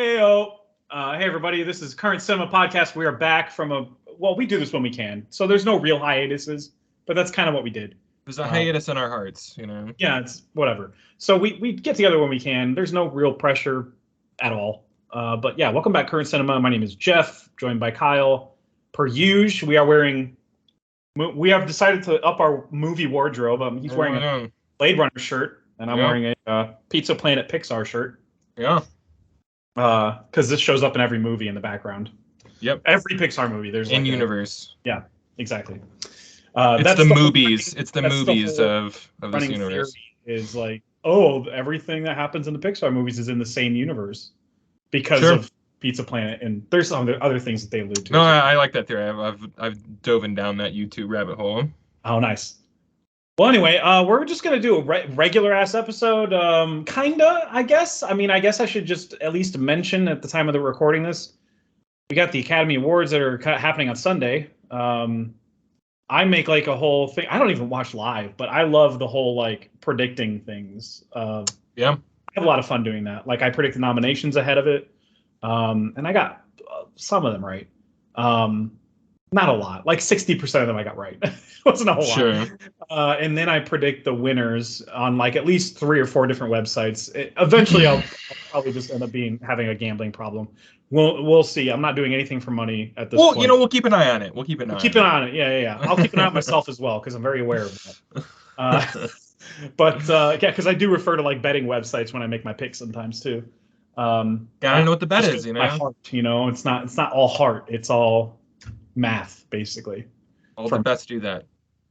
Heyo. Hey, everybody. This is Current Cinema Podcast. We are back from we do this when we can. So there's no real hiatuses, but that's kind of what we did. There's a hiatus in our hearts, you know? Yeah, it's whatever. So we get together when we can. There's no real pressure at all. But yeah, welcome back, Current Cinema. My name is Jeff, joined by Kyle. Per usual, we have decided to up our movie wardrobe. He's wearing a Blade Runner shirt, and I'm wearing a Pizza Planet Pixar shirt. Yeah. Because this shows up in every movie in the background. Yep. Every Pixar movie, there's in universe. Yeah, exactly. It's the movies. It's the movies of this universe. Is like, everything that happens in the Pixar movies is in the same universe because of Pizza Planet, and there's some other things that they allude to. No, I like that theory. I've dove down that YouTube rabbit hole. Oh, nice. Well, anyway, we're just going to do a regular-ass episode, kinda, I guess. I mean, I guess I should just at least mention at the time of the recording this, we got the Academy Awards that are happening on Sunday. I make, like, a whole thing. I don't even watch live, but I love the whole, like, predicting things. Yeah. I have a lot of fun doing that. Like, I predict the nominations ahead of it, and I got some of them right. Not a lot, like 60% of them I got right. It wasn't a whole lot. And then I predict the winners on like at least 3 or 4 different websites. Eventually, I'll probably just end up having a gambling problem. We'll see. I'm not doing anything for money at this point. Well, we'll keep an eye on it. We'll keep an eye on it. Yeah. I'll keep an eye on myself as well because I'm very aware of that. But because I do refer to like betting websites when I make my picks sometimes too. Gotta know what the bet is, My heart, it's not all heart. It's all math, basically. All the bets do that.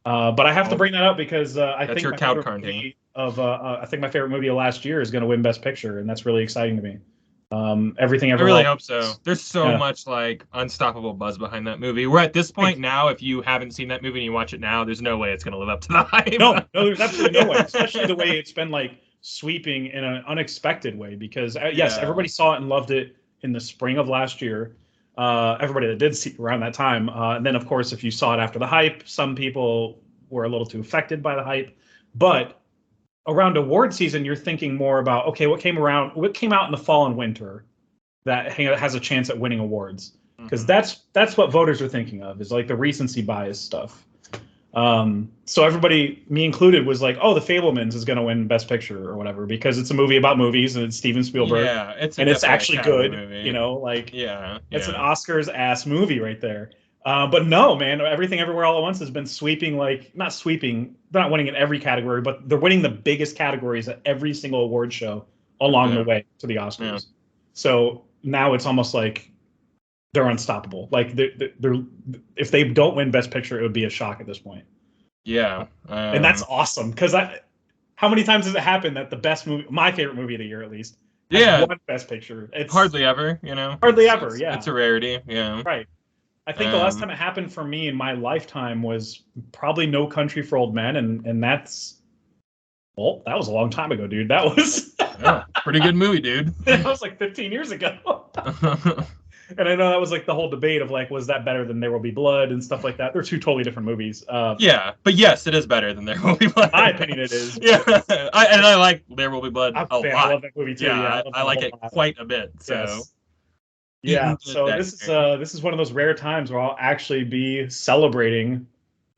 But I have to bring that up because I think your cow card I think my favorite movie of last year is going to win Best Picture, and that's really exciting to me. Everything I Everywhere. really hope so. There's so much like unstoppable buzz behind that movie. We're at this point now. If you haven't seen that movie and you watch it now, there's no way it's going to live up to the hype. No, there's absolutely no way. Especially the way it's been like sweeping in an unexpected way. Because everybody saw it and loved it in the spring of last year. Everybody that did see it around that time. And then, of course, if you saw it after the hype, some people were a little too affected by the hype. But around award season, you're thinking more about, okay, what came out in the fall and winter that has a chance at winning awards? Because that's what voters are thinking of, is like the recency bias stuff. So everybody, me included, was like, The Fabelmans is going to win Best Picture or whatever because it's a movie about movies and it's Steven Spielberg. Yeah, it's actually good. Movie. It's an Oscars ass movie right there. But no, man, Everything Everywhere All at Once has been sweeping, not sweeping. They're not winning in every category, but they're winning the biggest categories at every single award show along the way to the Oscars. Yeah. So now it's almost like they're unstoppable. Like they're if they don't win Best Picture, it would be a shock at this point. Yeah, and that's awesome because how many times has it happened that the best movie, my favorite movie of the year at least, has won Best Picture? It's hardly ever, Hardly ever, yeah. It's a rarity, yeah. Right. I think the last time it happened for me in my lifetime was probably No Country for Old Men, and that's that was a long time ago, dude. That was pretty good movie, dude. That was like 15 years ago. And I know that was like the whole debate of like, was that better than There Will Be Blood and stuff like that? They're 2 totally different movies. Yeah, but yes, it is better than There Will Be Blood. In my opinion, it is. Yeah, I like There Will Be Blood a lot. I love that movie too. Yeah, I like it quite a bit. So. Yes. Yeah, so this is one of those rare times where I'll actually be celebrating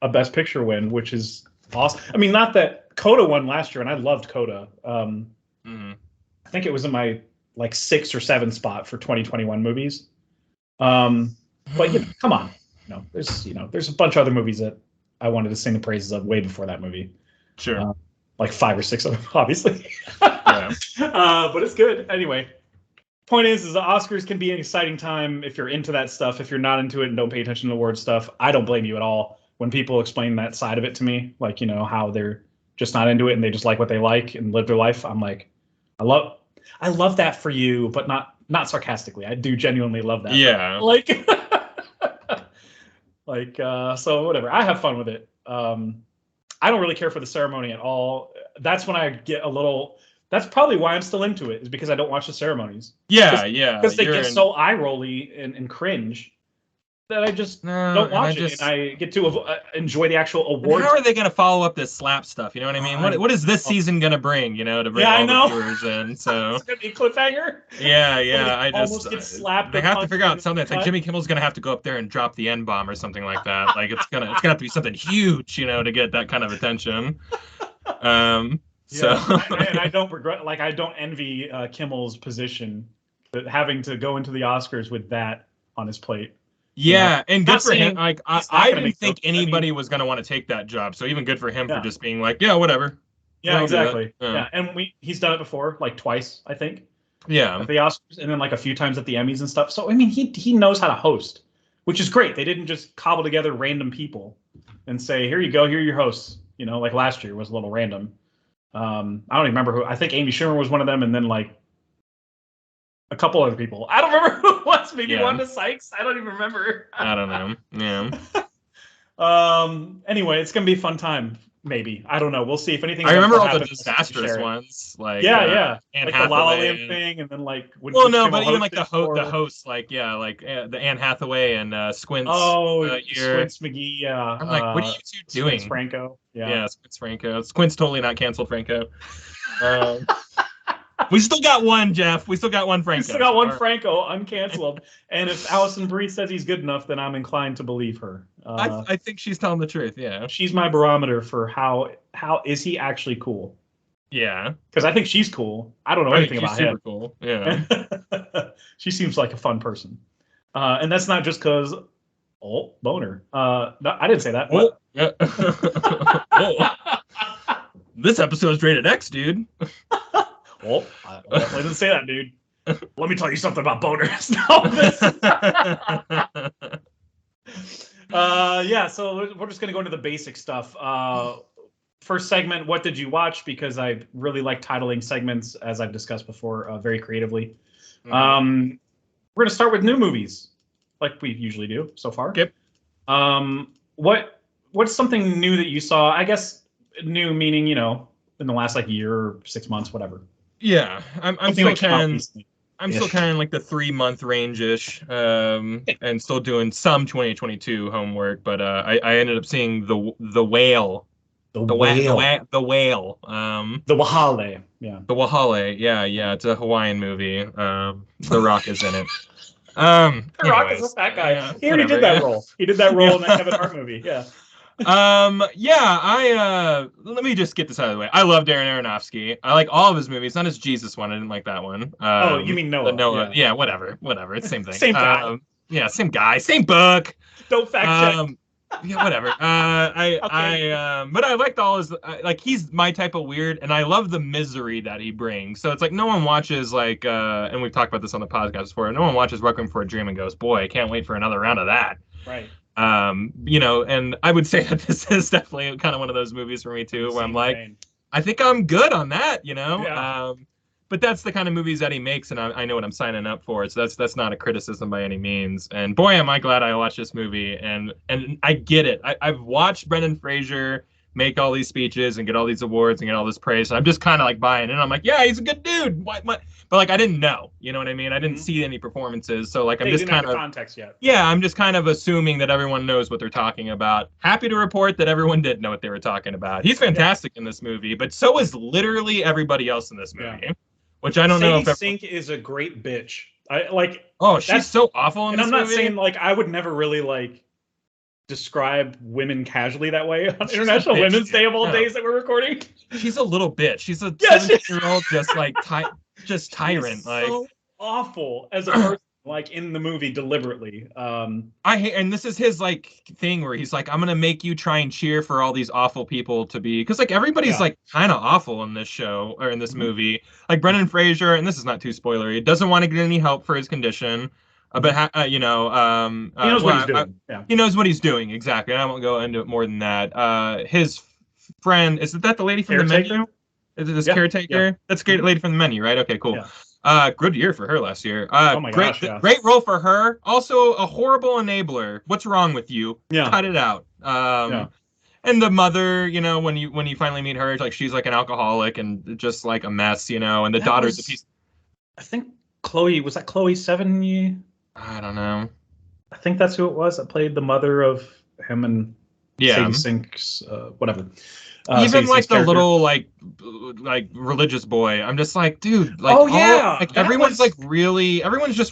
a Best Picture win, which is awesome. I mean, not that Coda won last year, and I loved Coda. I think it was in my like 6 or 7 spot for 2021 movies. But come on, there's a bunch of other movies that I wanted to sing the praises of way before that movie. Sure, like 5 or 6 of them, obviously. Yeah. But it's good anyway. Point is the Oscars can be an exciting time if you're into that stuff. If you're not into it and don't pay attention to the award stuff, I don't blame you at all. When people explain that side of it to me, like, how they're just not into it and they just like what they like and live their life, I'm like, I love that for you, but not sarcastically. I do genuinely love that. Yeah. So whatever. I have fun with it. I don't really care for the ceremony at all. That's when I get a little. That's probably why I'm still into it, is because I don't watch the ceremonies. Yeah. Because they get so eye-rolly and cringe that I just No, don't and watch it, and I get to enjoy the actual awards. How are they going to follow up this slap stuff? You know what I mean? What is this season going to bring? To bring all the viewers in. So it's going to be a cliffhanger. Yeah. I almost get slapped. They have to figure out something. It's like Jimmy Kimmel's going to have to go up there and drop the N-bomb or something like that. Like it's gonna have to be something huge, to get that kind of attention. So and I don't regret. Like I don't envy Kimmel's position, but having to go into the Oscars with that on his plate. Yeah, and good for him. Like I didn't think anybody was going to want to take that job, so even good for him for just being like, yeah, whatever. Yeah, exactly. Yeah, and he's done it before, like twice, I think. Yeah, at the Oscars, and then like a few times at the Emmys and stuff. So I mean, he knows how to host, which is great. They didn't just cobble together random people and say, here you go, here are your hosts. Like last year was a little random. I don't even remember who. I think Amy Schumer was one of them, and then like a couple other people. I don't remember who it was. Maybe Wanda Sykes. I don't even remember. I don't know. Yeah. Anyway, it's gonna be a fun time. Maybe, I don't know. We'll see if anything. I remember all the disastrous ones, like Anne like the La La Land thing, and then like. Well, no, but even like the hosts, like the Anne Hathaway and Squints. Squints McGee. Yeah. I'm like, what are you two doing? Squints Franco. Yeah, Squints Franco. Squints totally not canceled, Franco. We still got one, Jeff. We still got one Franco. We still got one Franco uncanceled. And if Allison Brie says he's good enough, then I'm inclined to believe her. I think she's telling the truth. Yeah, she's my barometer for how is he actually cool. Yeah, because I think she's cool. I don't know anything about him. Super cool. Yeah, she seems like a fun person, and that's not just because boner. No, I didn't say that. Oh, yeah. This episode's rated X, dude. Well, I definitely didn't say that, dude. Let me tell you something about boners. So we're just going to go into the basic stuff. First segment, what did you watch? Because I really like titling segments, as I've discussed before, very creatively. Mm-hmm. We're going to start with new movies, like we usually do so far. Yep. What's something new that you saw? I guess new meaning, in the last year or 6 months, whatever. Yeah, I'm still kind of like the 3-month range-ish, and still doing some 2022 homework. But I ended up seeing the Whale. The Whale. The Wahale. Yeah. The Wahale. Yeah. It's a Hawaiian movie. The Rock is in it. The Rock is a fat guy. He already did that role. He did that role in that Kevin Hart movie. Yeah. Let me just get this out of the way. I love Darren Aronofsky. I like all of his movies, not his Jesus one. I didn't like that one. You mean Noah? Noah. Yeah, whatever. It's the same thing. Same guy. Same guy. Same book. Don't fact check. Yeah, whatever. But I liked all his, he's my type of weird, and I love the misery that he brings. So it's like no one watches and we've talked about this on the podcast before. No one watches Requiem for a Dream and goes, boy, I can't wait for another round of that. Right. And I would say that this is definitely kind of one of those movies for me too, where I'm like, I think I'm good on that, Yeah. But that's the kind of movies that he makes, and I know what I'm signing up for. So that's not a criticism by any means. And boy, am I glad I watched this movie. And I get it. I've watched Brendan Fraser make all these speeches and get all these awards and get all this praise. And I'm just kind of buying in. I'm like, yeah, he's a good dude. What? But I didn't know. You know what I mean? I didn't see any performances. So I'm just kind of context yet. Yeah, I'm just kind of assuming that everyone knows what they're talking about. Happy to report that everyone did know what they were talking about. He's fantastic in this movie, but so is literally everybody else in this movie. Yeah. Which I don't know if Sink is a great bitch. She's so awful in this movie. And I'm not saying I would never really describe women casually that way on International Women's Day of all days that we're recording. She's a little bitch. She's a 17-year-old just tyrant. So awful as a person. In the movie deliberately. I hate, and this is his thing where he's like, I'm gonna make you try and cheer for all these awful people to be, because everybody's kind of awful in this show or in this movie. Brendan Fraser, and this is not too spoilery, doesn't want to get any help for his condition, but he knows what he's doing. He knows what he's doing exactly. I won't go into it more than that. His friend, is that the lady from the menu? Is it this caretaker? Yeah. That's the lady from the menu, right? Okay, cool. Yeah. Good year for her last year. Great role for her. Also a horrible enabler. What's wrong with you? Yeah. Cut it out. And the mother, when you finally meet her, she's an alcoholic and just a mess, and the daughter's a piece. I think Chloe, was that Chloe 7? I don't know. I think that's who it was that played the mother of him and Sadie Sink's whatever. Even Sadie like Sink's the character. little like religious boy, I'm just like, dude, like everyone's just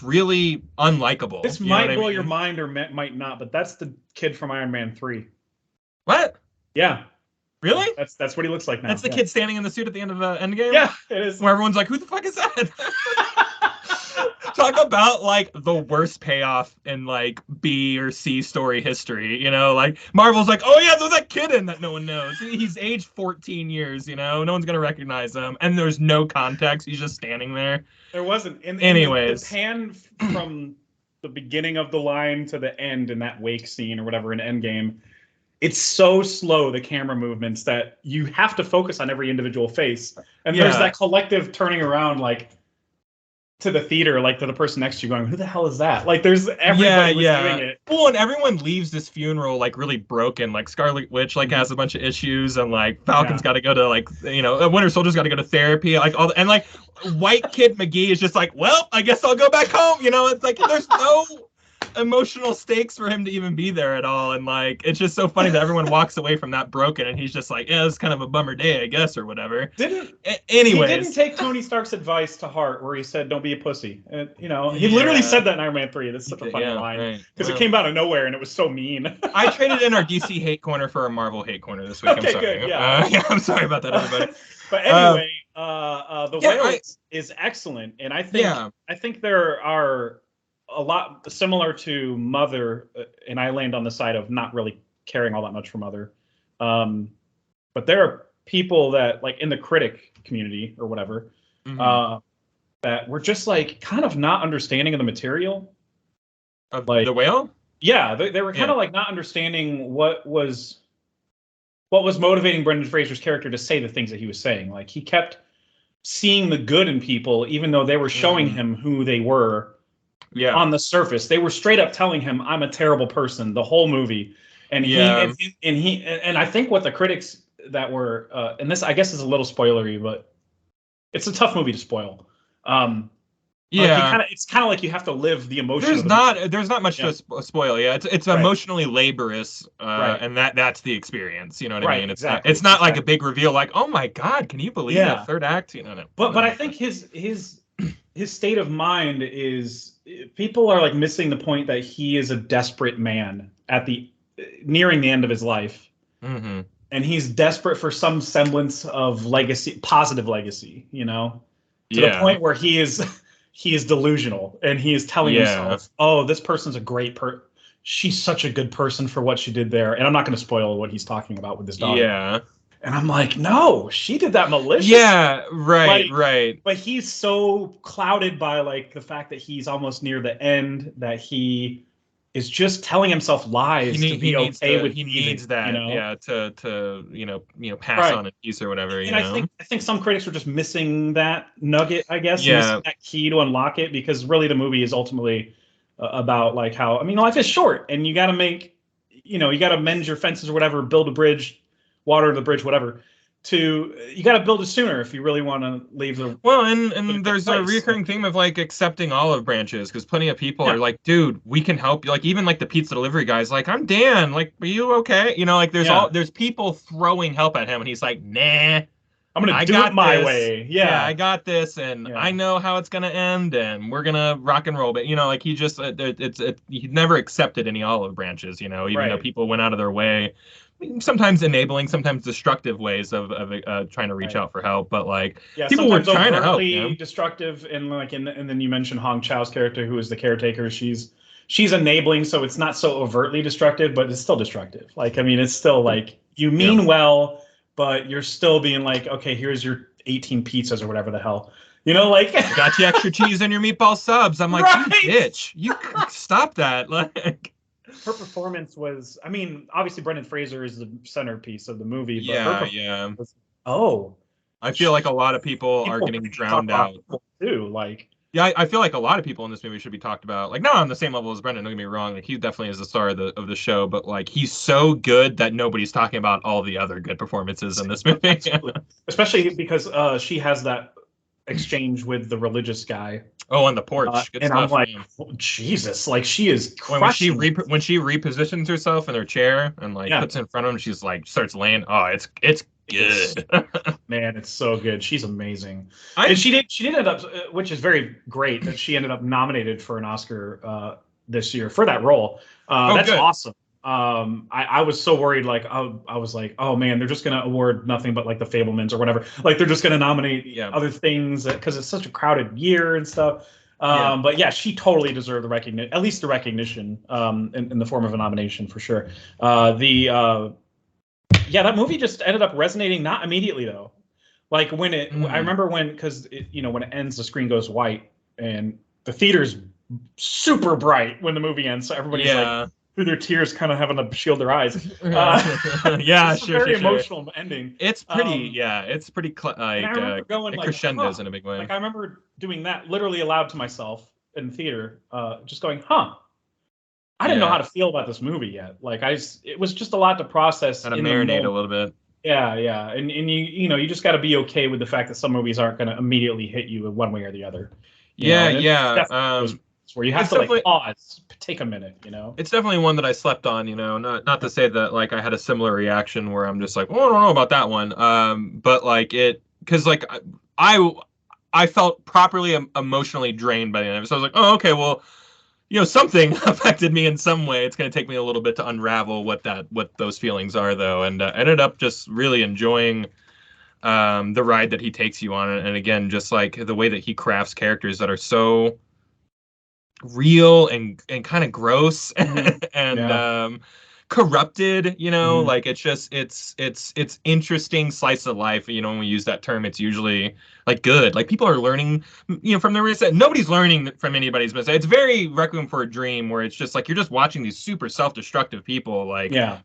really unlikable. This might blow your mind or might not, but that's the kid from Iron Man 3. What? Yeah. Really? That's what he looks like now. That's the kid standing in the suit at the end of Endgame? Yeah, it is. Where everyone's like, who the fuck is that? Talk about like the worst payoff in like B or C story history, you know, like Marvel's like, oh yeah, there's that kid in that no one knows. He's aged 14 years, you know, no one's gonna recognize him, and there's no context. He's just standing there. There wasn't. Anyways, the pan from the beginning of the line to the end in that wake scene or whatever in Endgame, it's so slow, the camera movements, that you have to focus on every individual face, and there's that collective turning around, like, to the theater, like to the person next to you going, who the hell is that? Like there's everybody was doing it. Well, and everyone leaves this funeral like really broken. Like Scarlet Witch like has a bunch of issues, and like Falcon's got to go to like, you know, Winter Soldier's got to go to therapy, like all and like White Kid McGee is just like, well, I guess I'll go back home, you know. It's like there's no emotional stakes for him to even be there at all, and like it's just so funny that everyone walks away from that broken, and he's just like, yeah, it's kind of a bummer day, I guess, or whatever. He didn't take Tony Stark's advice to heart, where he said, don't be a pussy. And you know, he literally said that in Iron Man 3. That's such a funny line, because it came out of nowhere and it was so mean. I traded in our DC hate corner for a Marvel hate corner this week. I'm sorry. Good, I'm sorry about that, everybody. But anyway, the whale is excellent, and I think there are a lot similar to Mother, and I land on the side of not really caring all that much for Mother. But there are people that, like, in the critic community or whatever, that were just like kind of not understanding of the material. Of like the whale? Yeah, they were kind of like not understanding what was motivating Brendan Fraser's character to say the things that he was saying. Like, he kept seeing the good in people, even though they were showing him who they were. Yeah. On the surface, they were straight up telling him, "I'm a terrible person," the whole movie, and and I think what the critics that were, and this I guess is a little spoilery, but it's a tough movie to spoil. It's kind of like you have to live the emotion. There's not much to spoil. Yeah, it's emotionally laborious, and that's the experience. You know what I mean? It's not like a big reveal, like, oh my god, can you believe that third act? You know, but I think his state of mind is, people are like missing the point that he is a desperate man at nearing the end of his life, and he's desperate for some semblance of legacy, positive legacy, you know, to the point where he is delusional, and he is telling himself, oh, this person's a great she's such a good person for what she did there. And I'm not going to spoil what he's talking about with his daughter. And I'm like, no, she did that malicious. Yeah, right. But he's so clouded by like the fact that he's almost near the end, that he is just telling himself lies to be okay with. He needs that, you know? to pass on a piece or whatever. And I think some critics were just missing that nugget, I guess, missing that key to unlock it, because really the movie is ultimately about like how, I mean, life is short, and you got to make, you got to mend your fences or whatever, build a bridge. Water the bridge, whatever. You got to build it sooner if you really want to leave the. Well, and there's a recurring theme of like accepting olive branches, because plenty of people are like, dude, we can help you. Like, even like the pizza delivery guy's like, I'm Dan. Like, are you okay? You know, like there's people throwing help at him, and he's like, nah, I'm gonna do it my way. Yeah, I got this, and I know how it's gonna end, and we're gonna rock and roll. But like he just he never accepted any olive branches. Even though people went out of their way. Sometimes enabling, sometimes destructive ways of trying to reach out for help, but like people were trying to help. Destructive, and then you mentioned Hong Chau's character, who is the caretaker. She's enabling, so it's not so overtly destructive, but it's still destructive. Like, I mean, it's still like you mean well, but you're still being like, okay, here's your 18 pizzas or whatever the hell. Like got you extra cheese on your meatball subs. I'm like, you bitch, you stop that. Like. Her performance was, I mean, obviously Brendan Fraser is the centerpiece of the movie, but her performance was, I feel like a lot of people are getting drowned out too. Like, I feel like a lot of people in this movie should be talked about. Like, not on the same level as Brendan, don't get me wrong. Like, he definitely is the star of the show, but like, he's so good that nobody's talking about all the other good performances in this movie. Especially because she has that exchange with the religious guy. Oh, on the porch. Good and stuff. I'm like, Man. oh, Jesus, like she is When she crushing it. when she repositions herself in her chair and like Yeah. puts it in front of him, she's like starts laying. Oh, it's good. Man, it's so good. She's amazing. I And she did end up, which is very great that she ended up nominated for an Oscar this year for that role. That's good. awesome. I was so worried, like I was like, oh man, they're just gonna award nothing but like the Fablemans or whatever. Like they're just gonna nominate other things because it's such a crowded year and stuff. But yeah, she totally deserved the recognition, at least the recognition, in the form of a nomination for sure. Yeah, that movie just ended up resonating not immediately though. Like when I remember because when it ends, the screen goes white and the theater's super bright when the movie ends, so everybody's like through their tears, kind of having to shield their eyes. It's a very emotional ending. It's pretty, it's pretty and I remember going it like crescendos in a big way. Like I remember doing that literally aloud to myself in the theater, just going, "Huh." I didn't know how to feel about this movie yet. Like it was just a lot to process. Kind of marinate a little bit. Yeah, and you just got to be okay with the fact that some movies aren't going to immediately hit you in one way or the other. Where you have to like pause, take a minute. It's definitely one that I slept on. Not to say that like I had a similar reaction where I'm just like, oh, I don't know about that one. But like because like I felt properly emotionally drained by the end of it. So I was like, oh, okay, well. Something affected me in some way. It's going to take me a little bit to unravel what those feelings are, though. And I ended up just really enjoying the ride that he takes you on. And again, just like the way that he crafts characters that are so real and kind of gross and corrupted, like it's just it's interesting slice of life. When we use that term, it's usually like good, like people are learning from their reset. Nobody's learning from anybody's mistake. It's very Requiem for a Dream, where it's just like you're just watching these super self-destructive people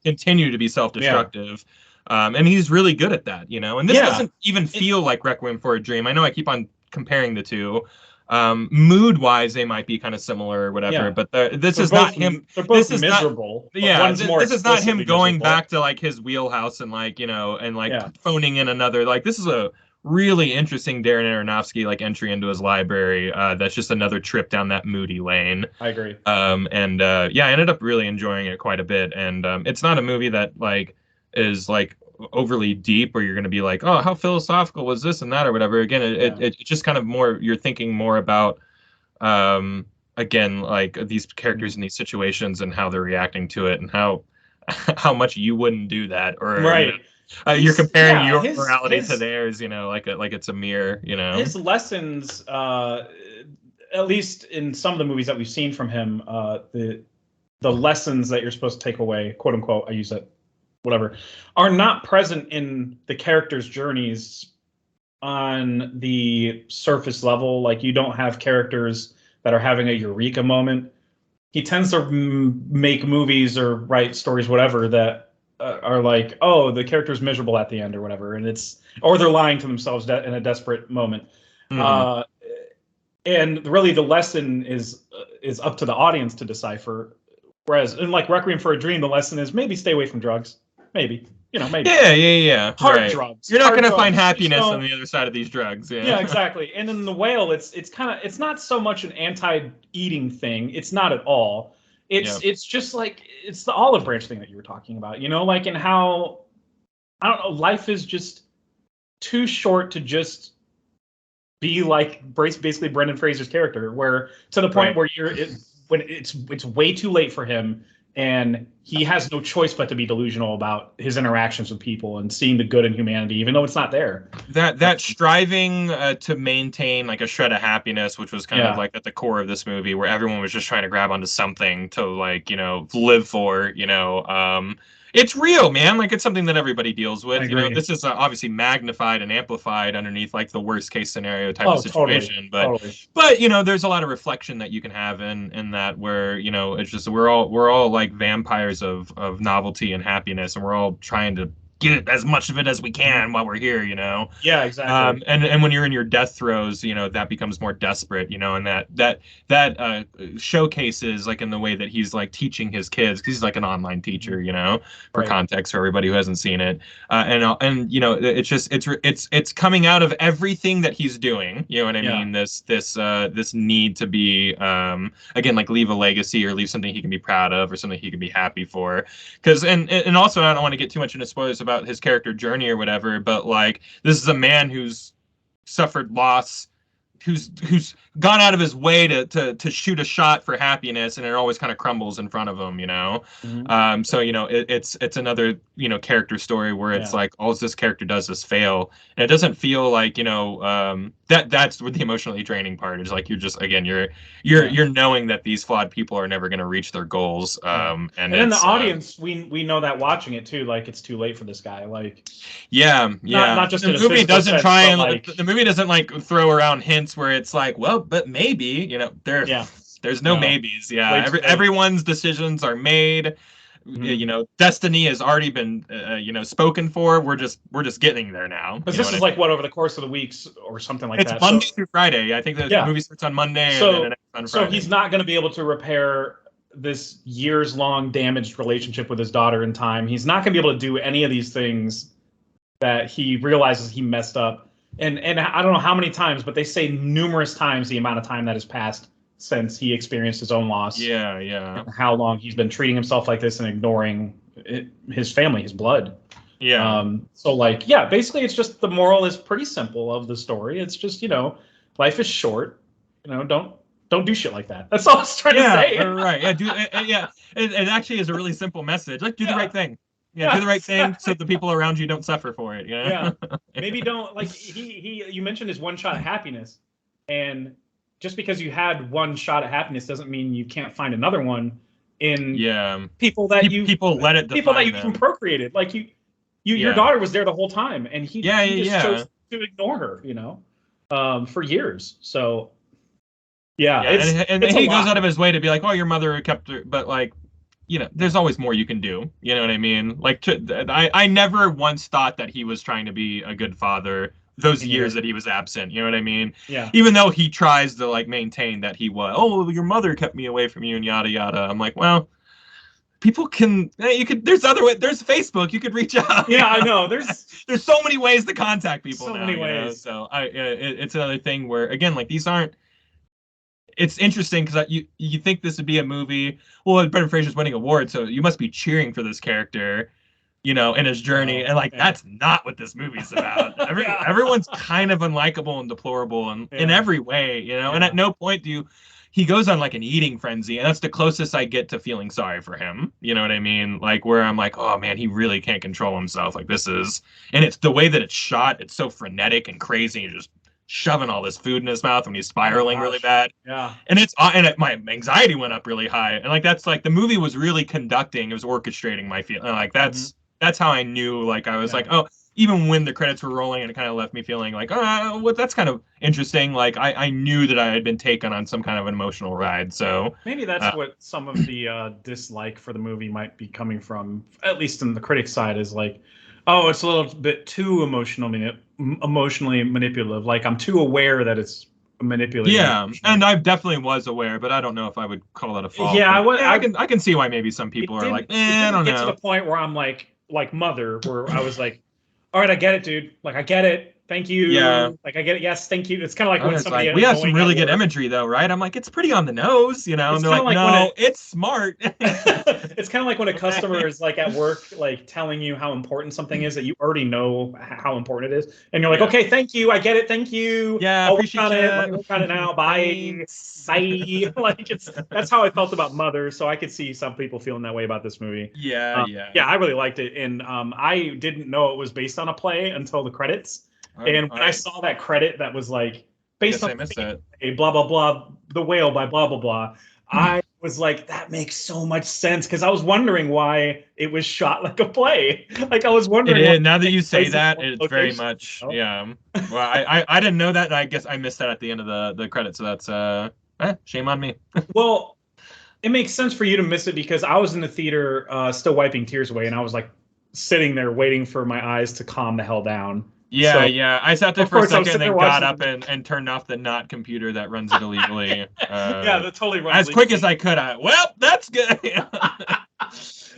continue to be self-destructive. And he's really good at that, and this doesn't even feel like Requiem for a Dream. I know I keep on comparing the two. Mood wise, they might be kind of similar or whatever, but this is not him. They're both miserable. This is not him going back to like his wheelhouse and like phoning in another. Like this is a really interesting Darren Aronofsky like entry into his library. That's just another trip down that moody lane. I agree. I ended up really enjoying it quite a bit, and it's not a movie that like is like overly deep where you're going to be like, oh, how philosophical was this and that or whatever. Again, it's just kind of more, you're thinking more about again, like these characters in these situations and how they're reacting to it and how much you wouldn't do that, or you're comparing your morality to theirs, like it's a mirror. His lessons, at least in some of the movies that we've seen from him, the lessons that you're supposed to take away, quote unquote, I use that, whatever, are not present in the characters' journeys on the surface level. Like you don't have characters that are having a eureka moment. He tends to make movies or write stories, whatever, that are like, oh, the character's miserable at the end or whatever, and or they're lying to themselves in a desperate moment. And really, the lesson is up to the audience to decipher. Whereas in like Requiem for a Dream, the lesson is maybe stay away from drugs. Maybe. Maybe. Yeah. Hard drugs. You're not going to find happiness on the other side of these drugs. Yeah, exactly. And in The Whale, it's not so much an anti-eating thing. It's not at all. It's just like, it's the olive branch thing that you were talking about, like in how, I don't know, life is just too short to just be like basically Brendan Fraser's character, where to the point where when it's way too late for him, and he has no choice but to be delusional about his interactions with people and seeing the good in humanity, even though it's not there. That striving to maintain like a shred of happiness, which was kind of like at the core of this movie, where everyone was just trying to grab onto something to like, live for, it's real, man. Like it's something that everybody deals with. This is obviously magnified and amplified underneath like the worst case scenario type of situation. But there's a lot of reflection that you can have in that, where it's just we're all like vampires of novelty and happiness, and we're all trying to get as much of it as we can while we're here, you know. Yeah, exactly. And when you're in your death throes, you know, that becomes more desperate, you know, and that showcases like in the way that he's like teaching his kids, because he's like an online teacher, you know, for Right. context for everybody who hasn't seen it. And you know, it's just it's coming out of everything that he's doing, you know what I Yeah. mean? This need to be again, like leave a legacy or leave something he can be proud of or something he can be happy for. Because and also, I don't want to get too much into spoilers about his character journey or whatever, but like this is a man who's suffered loss, who's gone out of his way to shoot a shot for happiness, and it always kind of crumbles in front of him, you know. So you know, it's another, you know, character story where it's like all this character does is fail, and it doesn't feel like, you know, that's what the emotionally draining part is. Like you're just, again, you're knowing that these flawed people are never going to reach their goals, and then the audience, we know that watching it too, like it's too late for this guy, like not just the in a movie doesn't sense, try and like, the movie doesn't like throw around hints where it's like, well, but maybe, you know, there's no maybes. Everyone's decisions are made. You know, destiny has already been you know, spoken for. We're just getting there now, because this is like what, over the course of the weeks or something like it's that. Monday through Friday. I think the movie starts on Monday, and then it ends on Friday. So he's not going to be able to repair this years-long damaged relationship with his daughter in time. He's not going to be able to do any of these things that he realizes he messed up. And I don't know how many times, but they say numerous times the amount of time that has passed since he experienced his own loss. Yeah. And how long he's been treating himself like this and ignoring his family, his blood. Yeah. So like, basically it's just, the moral is pretty simple of the story. It's just, you know, life is short. You know, don't do shit like that. That's all I was trying to say. Right. Yeah. It actually is a really simple message. Like, do the right thing. Yeah, do the right thing so the people around you don't suffer for it. You know? Yeah. Maybe don't, like, you mentioned his one shot at happiness, and just because you had one shot at happiness doesn't mean you can't find another one in people that you procreated. Like your daughter was there the whole time, and he just chose to ignore her, you know, for years. So and he goes out of his way to be like, oh, your mother kept her, but like, you know, there's always more you can do. You know what I mean? Like, I never once thought that he was trying to be a good father those years that he was absent. You know what I mean? Yeah. Even though he tries to like maintain that he was, oh, your mother kept me away from you and yada yada. I'm like, well, people can. There's other way. There's Facebook. You could reach out. Yeah, I know. There's so many ways to contact people. So many ways. So it's another thing where, again, like, these aren't. It's interesting because you think this would be a movie. Well, Brendan Fraser's winning awards, so you must be cheering for this character, you know, in his journey. And like, that's not what this movie's about. Everyone's kind of unlikable and deplorable in every way, you know. And at no point he goes on like an eating frenzy, and that's the closest I get to feeling sorry for him. You know what I mean? Like, where I'm like, oh man, he really can't control himself. Like, this is, and it's the way that it's shot. It's so frenetic and crazy. And just shoving all this food in his mouth when he's spiraling really bad. Yeah. And my anxiety went up really high. And like, that's like, the movie was really conducting, it was orchestrating my feeling. Like, that's how I knew, like, I was like, oh, even when the credits were rolling, and it kind of left me feeling like, oh, well, that's kind of interesting. Like, I knew that I had been taken on some kind of an emotional ride. So maybe that's what some of the dislike for the movie might be coming from, at least in the critic side, is like, oh, it's a little bit too emotionally manipulative. Like, I'm too aware that it's manipulative. Yeah, and I definitely was aware, but I don't know if I would call that a fault. Yeah, I can see why maybe some people are like, I don't know. Get to the point where I'm like Mother, where I was like, all right, I get it, dude. Like, I get it. Thank you. Yeah. Like, I get it. Yes, thank you. It's kind of like when somebody. Like, we have some really good imagery, though, right? I'm like, it's pretty on the nose, you know. And they're like, no, it's smart. It's kind of like when a customer is like at work, like telling you how important something is that you already know how important it is, and you're like, okay, thank you, I get it, thank you. Yeah, appreciate it. Let me work on it now. Bye. Bye. Like, that's how I felt about Mother, so I could see some people feeling that way about this movie. Yeah. I really liked it, and I didn't know it was based on a play until the credits. And when I saw that credit that was like based on a blah blah blah, The Whale by blah blah blah, I was like, that makes so much sense, because I was wondering why it was shot like a play. Like, I was wondering. It is, now that you say that, it's very much Well, I didn't know that, and I guess I missed that at the end of the credits. So that's shame on me. Well, it makes sense for you to miss it, because I was in the theater still wiping tears away, and I was like, sitting there waiting for my eyes to calm the hell down. Yeah, So, yeah. I sat there of for a course, I was second and sitting then there got watching up and turned off the not computer that runs it illegally. yeah, that totally runs as quick legally. as I could. Well, that's good.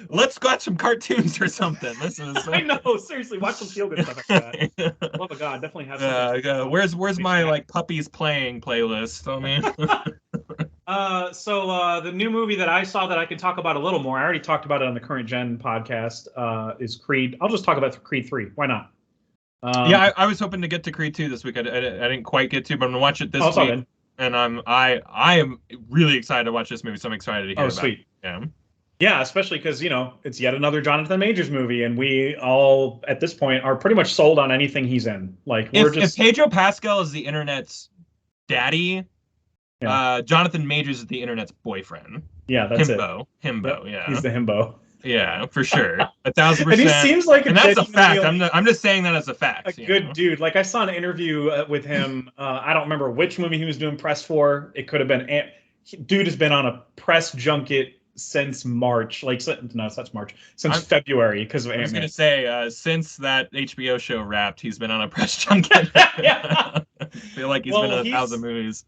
Let's watch some cartoons or something. This is. I know. Seriously, watch some feel good stuff after that. Oh my god, definitely have something. Where's my like puppies playing playlist? I mean. So the new movie that I saw that I can talk about a little more, I already talked about it on the Current Gen podcast, is Creed. I'll just talk about Creed 3. Why not? Yeah, I was hoping to get to Creed 2 this week. I didn't quite get to, but I'm gonna watch it this week. And I am really excited to watch this movie, so I'm excited to hear about sweet. it. Yeah, especially because, it's yet another Jonathan Majors movie, and we all, at this point, are pretty much sold on anything he's in. Like, if Pedro Pascal is the internet's daddy, Jonathan Majors is the internet's boyfriend. Yeah, that's Himbo. Yep, yeah. He's the himbo. Yeah, for sure. 1,000%. And he seems like and that's a fact. I'm just saying that as a fact. A good dude. Like, I saw an interview with him. I don't remember which movie he was doing press for. It could have been... Dude has been on a press junket since March. Since February, because of Ant-Man. I was going to say, since that HBO show wrapped, he's been on a press junket. Yeah. I feel like he's been in 1,000 movies.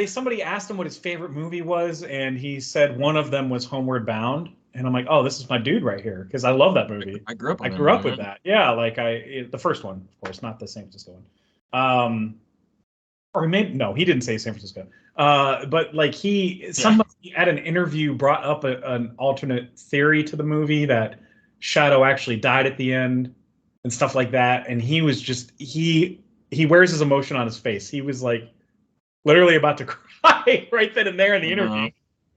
Somebody asked him what his favorite movie was, and he said one of them was Homeward Bound. And I'm like, oh, this is my dude right here, because I love that movie. I grew up with that. Yeah, the first one, of course, not the San Francisco one. Or maybe no, he didn't say San Francisco. But like somebody at an interview brought up an alternate theory to the movie that Shadow actually died at the end and stuff like that. And he was just he wears his emotion on his face. He was like literally about to cry right then and there in the interview.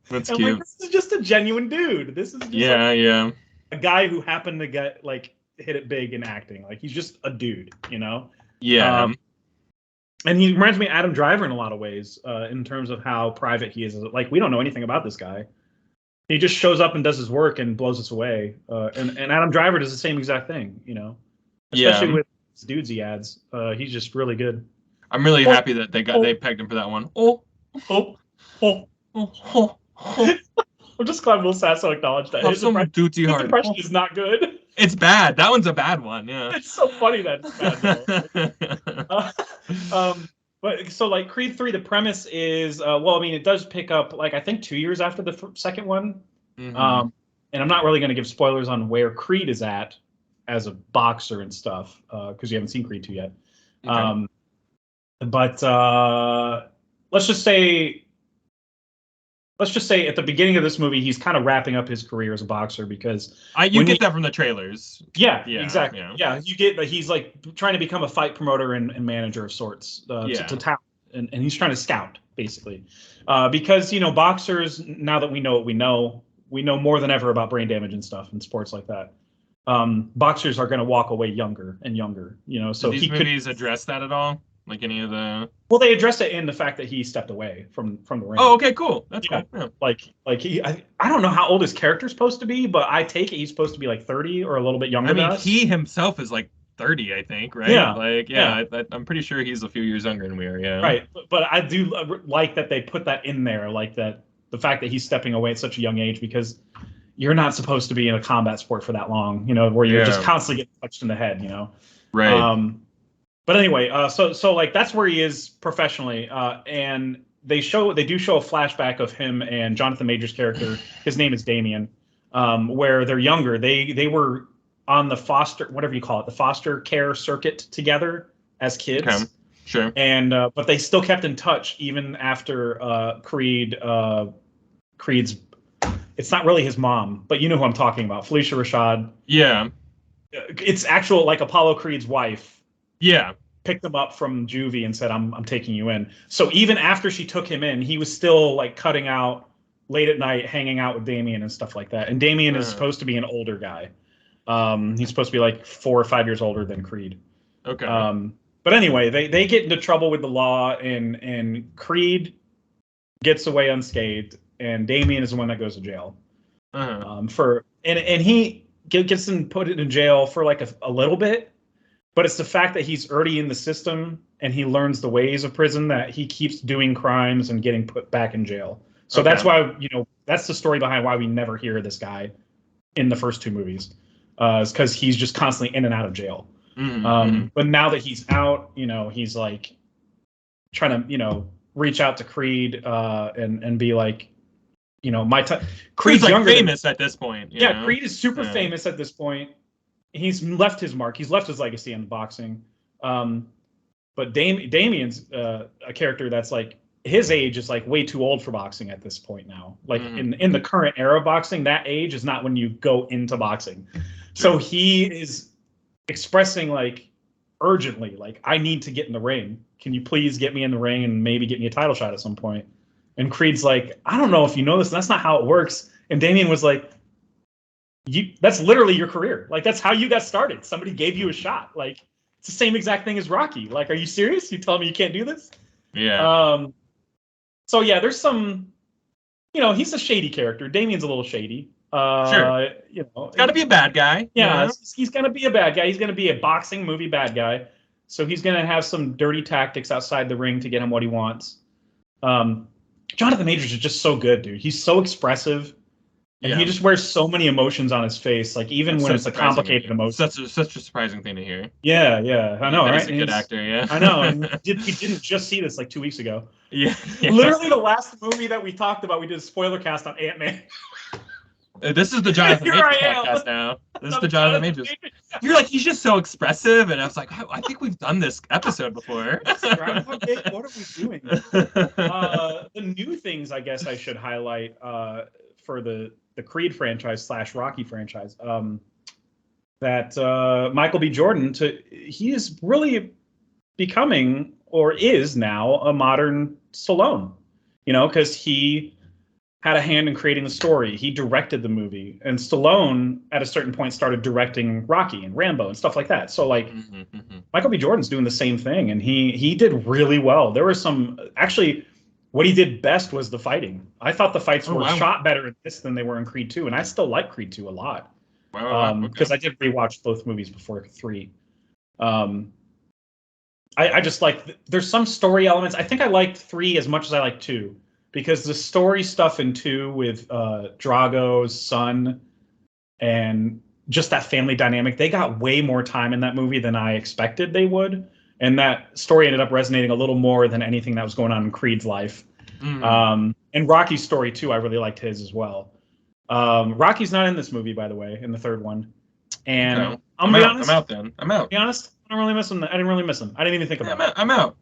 That's cute. Like, this is just a genuine dude. This is just a guy who happened to get hit it big in acting. Like, he's just a dude, Yeah. And he reminds me of Adam Driver in a lot of ways, in terms of how private he is. Like, we don't know anything about this guy. He just shows up and does his work and blows us away. And Adam Driver does the same exact thing, especially with his dudes he adds. He's just really good. I'm really happy that they pegged him for that one. I'm just glad Will Sasso acknowledged that. His impression is not good. It's bad. That one's a bad one. Yeah. It's so funny that it's bad. But so Creed 3, the premise is it does pick up I think 2 years after the second one. Mm-hmm. And I'm not really going to give spoilers on where Creed is at as a boxer and stuff, because you haven't seen Creed 2 yet. Okay. But let's just say at the beginning of this movie, he's kind of wrapping up his career as a boxer, because you get that from the trailers. Yeah, exactly. Yeah, you get that he's trying to become a fight promoter and manager of sorts to talent, and he's trying to scout basically, because boxers, now that we know what we know more than ever about brain damage and stuff in sports like that. Boxers are going to walk away younger and younger. So these movies address that at all? Like any of the... Well, they address it in the fact that he stepped away from the ring. Oh, okay, cool. That's cool. Yeah. I don't know how old his character's supposed to be, but I take it he's supposed to be 30 or a little bit younger than us. He himself is 30, I think, right? Yeah. I'm pretty sure he's a few years younger than we are, yeah. Right, but I do like that they put that in there, the fact that he's stepping away at such a young age, because you're not supposed to be in a combat sport for that long, where you're just constantly getting touched in the head, Right. But anyway, so that's where he is professionally, and they do show a flashback of him and Jonathan Majors' character. His name is Damien, where they're younger. They were on the foster care circuit together as kids. Okay. Sure. And but they still kept in touch even after Creed's. It's not really his mom, but you know who I'm talking about, Felicia Rashad. Yeah. It's actual Apollo Creed's wife. Yeah. Picked him up from juvie and said, I'm taking you in. So even after she took him in, he was still cutting out late at night, hanging out with Damien and stuff like that. And Damien is supposed to be an older guy. He's supposed to be 4 or 5 years older than Creed. Okay. But anyway, they get into trouble with the law, and Creed gets away unscathed, and Damien is the one that goes to jail. Uh-huh. And he gets put in jail for a little bit. But it's the fact that he's already in the system and he learns the ways of prison that he keeps doing crimes and getting put back in jail. So that's why, that's the story behind why we never hear this guy in the first two movies. is because he's just constantly in and out of jail. But now that he's out, he's like trying to, reach out to Creed and be like, Creed's like famous at this point. Creed is super famous at this point. He's left his mark. He's left his legacy in boxing. But Damien's a character that's like his age is like way too old for boxing at this point now. Like in the current era of boxing, that age is not when you go into boxing. So he is expressing like urgently, like, I need to get in the ring. Can you please get me in the ring and maybe get me a title shot at some point? And Creed's like, I don't know if you know this. That's not how it works. And Damien was like, that's literally your career. Like, that's how you got started. Somebody gave you a shot. Like, it's the same exact thing as Rocky. Like, are you serious? You telling me you can't do this? Yeah. So yeah, there's some, he's a shady character. Damien's a little shady. Sure. He's got to be a bad guy. Yeah, he's going to be a bad guy. He's going to be a boxing movie bad guy. So he's going to have some dirty tactics outside the ring to get him what he wants. Jonathan Majors is just so good, dude. He's so expressive. And he just wears so many emotions on his face, like even when it's a complicated emotion. Such a surprising thing to hear. Yeah, I know, right? He's a good actor, yeah. I know. And we didn't just see this like 2 weeks ago. Yeah. Literally the last movie that we talked about, we did a spoiler cast on Ant-Man. This is the Jonathan Majors podcast now. This is the Jonathan Majors. You're like, he's just so expressive, and I was like, I think we've done this episode before. What are we doing? The new things, I guess, I should highlight for the Creed franchise / Rocky franchise, that Michael B. Jordan, he is really becoming, or is now, a modern Stallone, because he had a hand in creating the story. He directed the movie, and Stallone at a certain point started directing Rocky and Rambo and stuff like that. So like Michael B. Jordan's doing the same thing, and he did really well. There were some, actually, what he did best was the fighting. I thought the fights were shot better in this than they were in Creed 2, and I still like Creed 2 a lot. Because I did rewatch both movies before 3. I just like, there's some story elements. I think I liked 3 as much as I liked 2, because the story stuff in 2 with Drago's son and just that family dynamic, they got way more time in that movie than I expected they would. And that story ended up resonating a little more than anything that was going on in Creed's life. And Rocky's story, too, I really liked his as well. Rocky's not in this movie, by the way, in the third one. And I'm out. I'm out then. I'm out. To be honest, I don't really miss him. I didn't really miss him. I didn't even think about it. I'm out.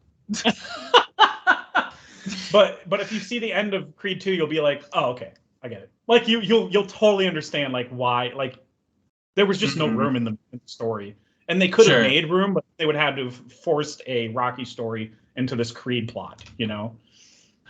But if you see the end of Creed 2, you'll be like, oh, okay, I get it. Like you'll totally understand like why, like there was just no room in the story. And they could have made room, but they would have to have forced a Rocky story into this Creed plot,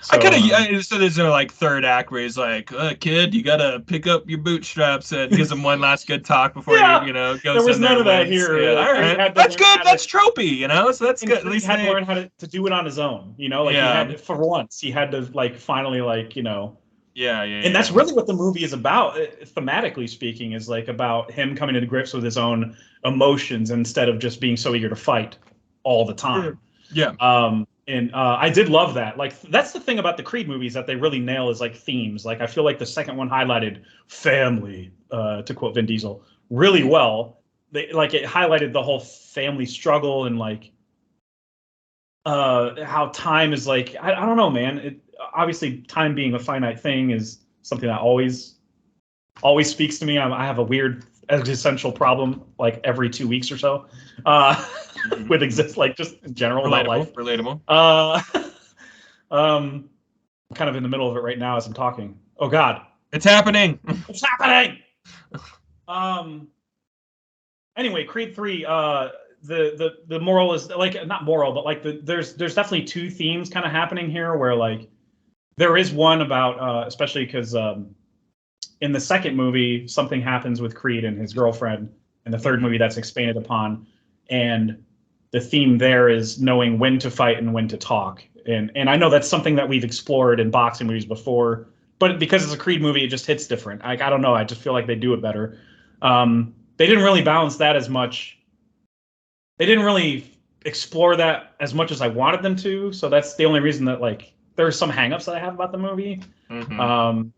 So, I could have. So there's a like third act where he's like, "Kid, you gotta pick up your bootstraps," and gives him one last good talk before he, goes. There was none of that here. Yeah, all right. That's good. That's tropey, So that's good. At least he had to learn how to do it on his own. He had to, for once, he had to like finally like Yeah. And that's really what the movie is about, thematically speaking, is like about him coming to grips with his own emotions instead of just being so eager to fight all the time. Yeah. And I did love that. Like, that's the thing about the Creed movies that they really nail is like themes. Like, I feel like the second one highlighted family, to quote Vin Diesel, really well. It highlighted the whole family struggle and like how time is like, I don't know, man. Obviously, time being a finite thing is something that always speaks to me. I have a weird existential problem like every 2 weeks or so with like just in general about life. Relatable. I'm kind of in the middle of it right now as I'm talking. Oh God, it's happening. It's happening. Anyway, Creed 3. The moral is like not moral, but like there's definitely two themes kind of happening here where like there is one about especially because in the second movie something happens with Creed and his girlfriend. In the third movie that's expanded upon, and the theme there is knowing when to fight and when to talk. And I know that's something that we've explored in boxing movies before, but because it's a Creed movie, it just hits different. Like, I don't know, I just feel like they do it better. They didn't really balance that as much. They didn't really explore that as much as I wanted them to. So that's the only reason that like there are some hangups that I have about the movie. Mm-hmm.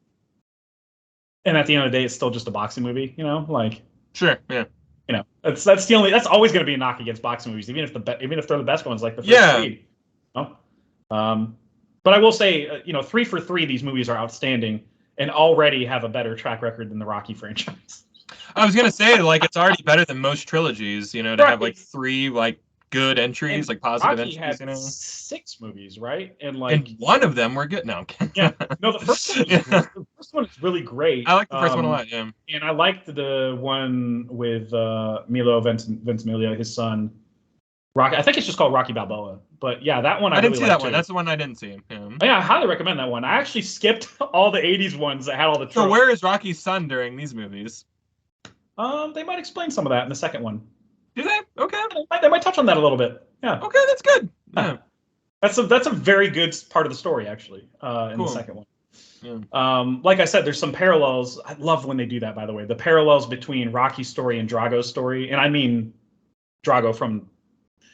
And at the end of the day, it's still just a boxing movie, like. Sure. Yeah. That's always going to be a knock against boxing movies, even if they're the best ones, like the first Creed. But I will say, 3 for 3, these movies are outstanding and already have a better track record than the Rocky franchise. I was gonna say, like, it's already better than most trilogies, to have like 3 like good entries, and like positive Rocky entries. Had 6 movies, right? And one of them were good. No, yeah, no, the first one the first one is really great. I like the first one a lot. Yeah, and I liked the one with Milo Ventimiglia, his son. Rocky, I think it's just called Rocky Balboa. But yeah, that one I didn't really see that too. one. That's the one I didn't see. Yeah. Oh, yeah, I highly recommend that one. I actually skipped all the 80s ones that had all the tropes. So where is Rocky's son during these movies? They might explain some of that in the second one. Do they? Okay. They might touch on that a little bit. Yeah. Okay, that's good. Yeah. That's a very good part of the story, actually, in the second one. Yeah. Like I said, there's some parallels. I love when they do that, by the way. The parallels between Rocky's story and Drago's story. And I mean Drago from,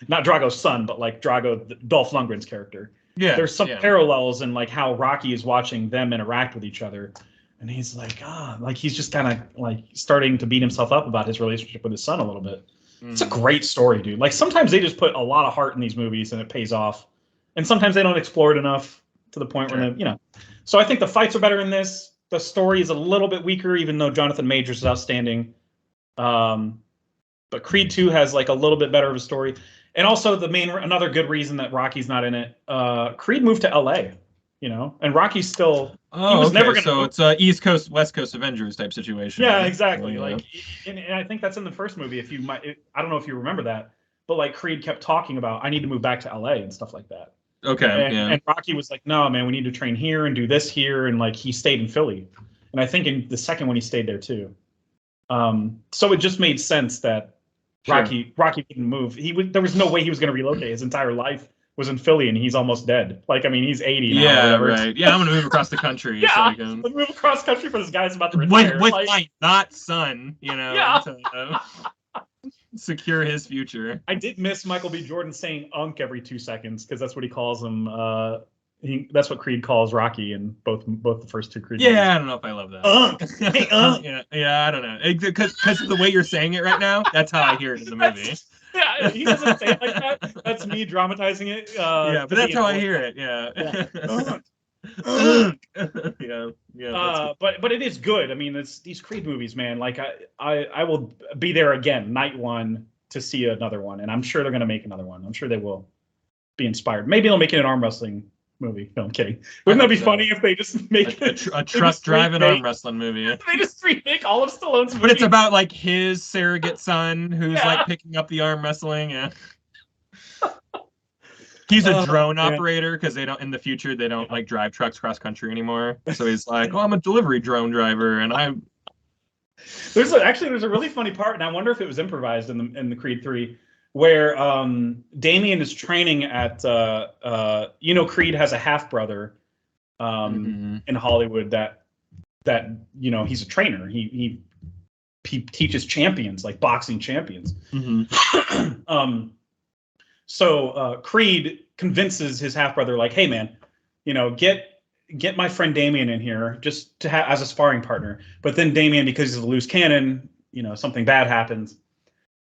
not Drago's son, but like Drago, Dolph Lundgren's character. Yeah. There's some parallels in like how Rocky is watching them interact with each other. And he's like, he's just kind of like starting to beat himself up about his relationship with his son a little bit. It's a great story, dude. Like sometimes they just put a lot of heart in these movies and it pays off. And sometimes they don't explore it enough to the point where they, So I think the fights are better in this. The story is a little bit weaker, even though Jonathan Majors is outstanding. But Creed 2 has like a little bit better of a story. And also another good reason that Rocky's not in it. Creed moved to LA, and Rocky's still. Oh, he was never gonna. So it's a East Coast, West Coast Avengers type situation. Yeah, exactly. Like, and I think that's in the first movie. I don't know if you remember that, but like Creed kept talking about, I need to move back to LA and stuff like that. Okay. And Rocky was like, no, man, we need to train here and do this here, and like he stayed in Philly, and I think in the second one he stayed there too. So it just made sense that Rocky couldn't move. There was no way he was going to relocate. His entire life was in Philly, and he's almost dead. Like, I mean, he's 80 now. Yeah, right. Yeah, I'm going to move across the country. Move across country for this guy's about to retire. With my not son, to secure his future. I did miss Michael B. Jordan saying "unk" every 2 seconds, because that's what he calls him. That's what Creed calls Rocky in both the first 2 Creed movies. I don't know if I love that. Hey, unk. Yeah, I don't know. Because of the way you're saying it right now, that's how I hear it in the movie. Yeah, he doesn't say it like that. That's me dramatizing it. But that's how I hear it. Yeah. But it is good. I mean, it's these Creed movies, man. Like I will be there again, night one, to see another one, and I'm sure they're gonna make another one. I'm sure they will be inspired. Maybe they'll make it an arm wrestling movie. No, I'm kidding. Wouldn't that be funny if they just make a truck driving arm wrestling movie? They just remake all of Stallone's movies. But it's about like his surrogate son who's like picking up the arm wrestling. Yeah. He's a drone operator because in the future they don't like drive trucks cross country anymore. So he's like, I'm a delivery drone driver, and There's a really funny part, and I wonder if it was improvised in the Creed 3, where Damien is training at Creed has a half brother in Hollywood that he's a trainer. He teaches champions, like boxing champions. So Creed convinces his half brother, like, hey man, get my friend Damien in here just to as a sparring partner. But then Damien, because he's a loose cannon, something bad happens.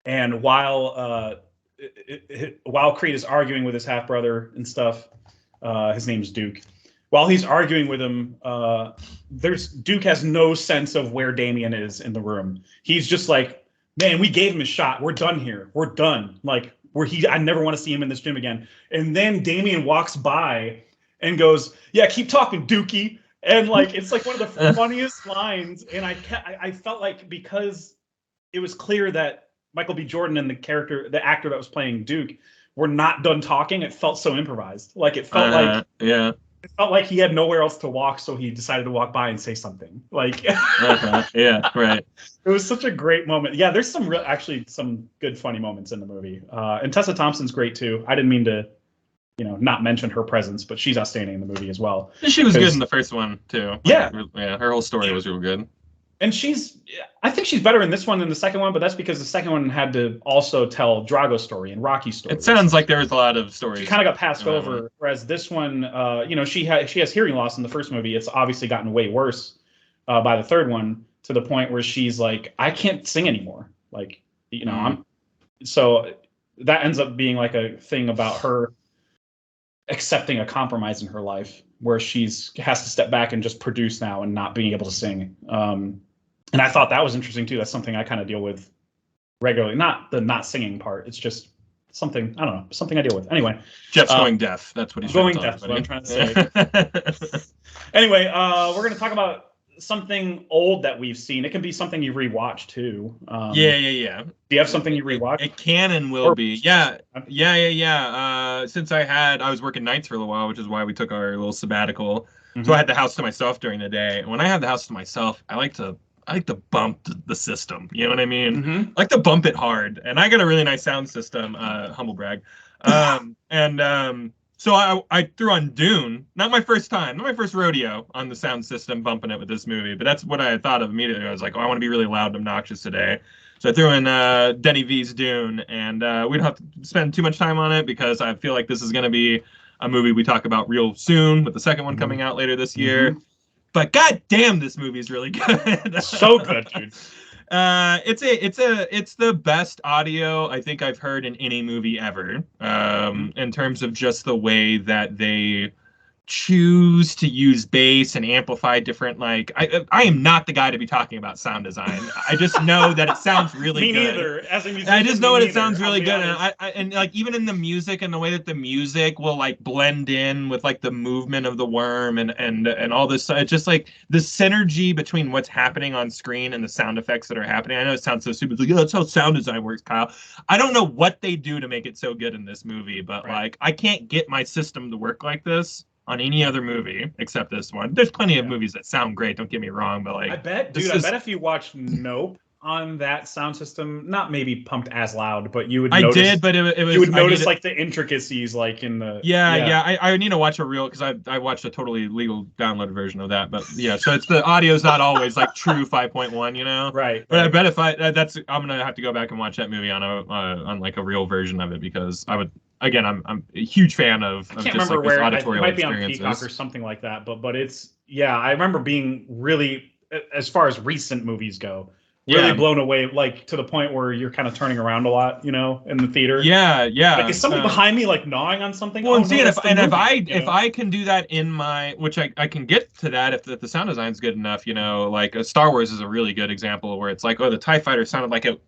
And while Creed is arguing with his half brother and stuff, his name's Duke. While he's arguing with him, Duke has no sense of where Damien is in the room. He's just like, man, we gave him a shot. We're done here. We're done. Like I never want to see him in this gym again. And then Damien walks by and goes, yeah, keep talking, Dookie. And like it's like one of the funniest lines. And I felt like, because it was clear that Michael B. Jordan and the actor that was playing Duke were not done talking, it felt so improvised. Like it felt it felt like he had nowhere else to walk, so he decided to walk by and say something. Like yeah, right. It was such a great moment. Yeah, there's some good funny moments in the movie. And Tessa Thompson's great too. I didn't mean to not mention her presence, but she's outstanding in the movie as well. She was good in the first one too. Yeah. Her whole story was real good. And I think she's better in this one than the second one, but that's because the second one had to also tell Drago's story and Rocky's story. It sounds like there was a lot of stories. She kind of got passed over, whereas this one, she has hearing loss in the first movie. It's obviously gotten way worse by the third one. to the point where she's like, I can't sing anymore. Like, so that ends up being like a thing about her accepting a compromise in her life where has to step back and just produce now and not being able to sing. And I thought that was interesting too. That's something I kind of deal with regularly. Not the not singing part. It's just something, I don't know, something I deal with. Anyway. Jeff's going deaf. That's what he's going deaf. That's what I'm trying to say. Anyway, we're going to talk about something old that we've seen. It can be something you rewatch too. Yeah. Do you have something you rewatch? It can and will be. Yeah. Since I was working nights for a little while, which is why we took our little sabbatical. So I had the house to myself during the day. And when I have the house to myself, I like to bump the system. You know what I mean? I like to bump it hard. And I got a really nice sound system, humble brag. So I threw on Dune, not my first rodeo on the sound system, bumping it with this movie, but that's what I had thought of immediately. I was like, I want to be really loud and obnoxious today. So I threw in Denny V's Dune, and we don't have to spend too much time on it because I feel like this is going to be a movie we talk about real soon, with the second one coming out later this year. But goddamn, this movie is really good. So good, dude. It's the best audio I think I've heard in any movie ever. In terms of just the way that they choose to use bass and amplify different, like, I am not the guy to be talking about sound design. I just know that it sounds really good. Me neither. As a musician, I just know it sounds really good, and like even in the music and the way that the music will like blend in with like the movement of the worm and all this. It's just like the synergy between what's happening on screen and the sound effects that are happening. I know it sounds so stupid. It's like, yeah, that's how sound design works, Kyle. I don't know what they do to make it so good in this movie, but like I can't get my system to work like this on any other movie except this one. There's plenty of movies that sound great, don't get me wrong, but like I bet if you watch Nope on that sound system, not maybe pumped as loud, but you would notice, I did, but it was, you would notice like the intricacies like in the I need to watch a real, because I watched a totally legal downloaded version of that, but yeah, so it's the audio's not always like true 5.1, you know, right, but I bet if I'm gonna have to go back and watch that movie on like a real version of it, because I would. Again, I'm a huge fan of I can't just remember like where it might be on Peacock or something like that, but it's I remember being really, as far as recent movies go, really blown away, like to the point where you're kind of turning around a lot, you know, in the theater. Yeah. Like is somebody behind me like gnawing on something? Well, if I can do that in my, which I can get to that if the sound design's good enough, you know, like Star Wars is a really good example where it's like, oh, the TIE fighter sounded like it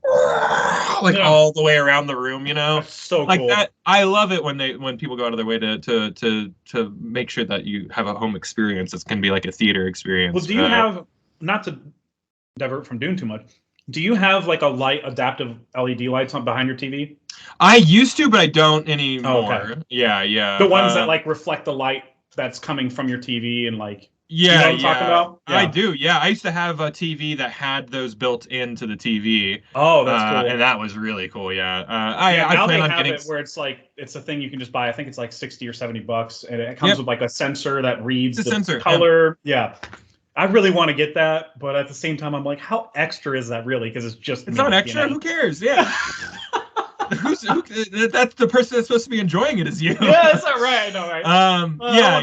all the way around the room, you know. That's so like cool. That I love it when people go out of their way to make sure that you have a home experience that's gonna be like a theater experience. Well, do you have, not to divert from Dune too much, do you have like a light adaptive LED lights on behind your TV? I used to, but I don't anymore. Oh, okay. Yeah. The ones that like reflect the light that's coming from your TV and like, you know what I'm talking about? Yeah. I do. Yeah, I used to have a TV that had those built into the TV. Oh, that's cool. And that was really cool. Yeah. I plan on getting it where it's like it's a thing you can just buy. I think it's like $60 or $70, and it comes with like a sensor that reads the color. Yeah. I really want to get that, but at the same time, I'm like, how extra is that really? Because it's not extra. You know? Who cares? Yeah. That's the person that's supposed to be enjoying it is you. Yeah, that's not right. I know, right?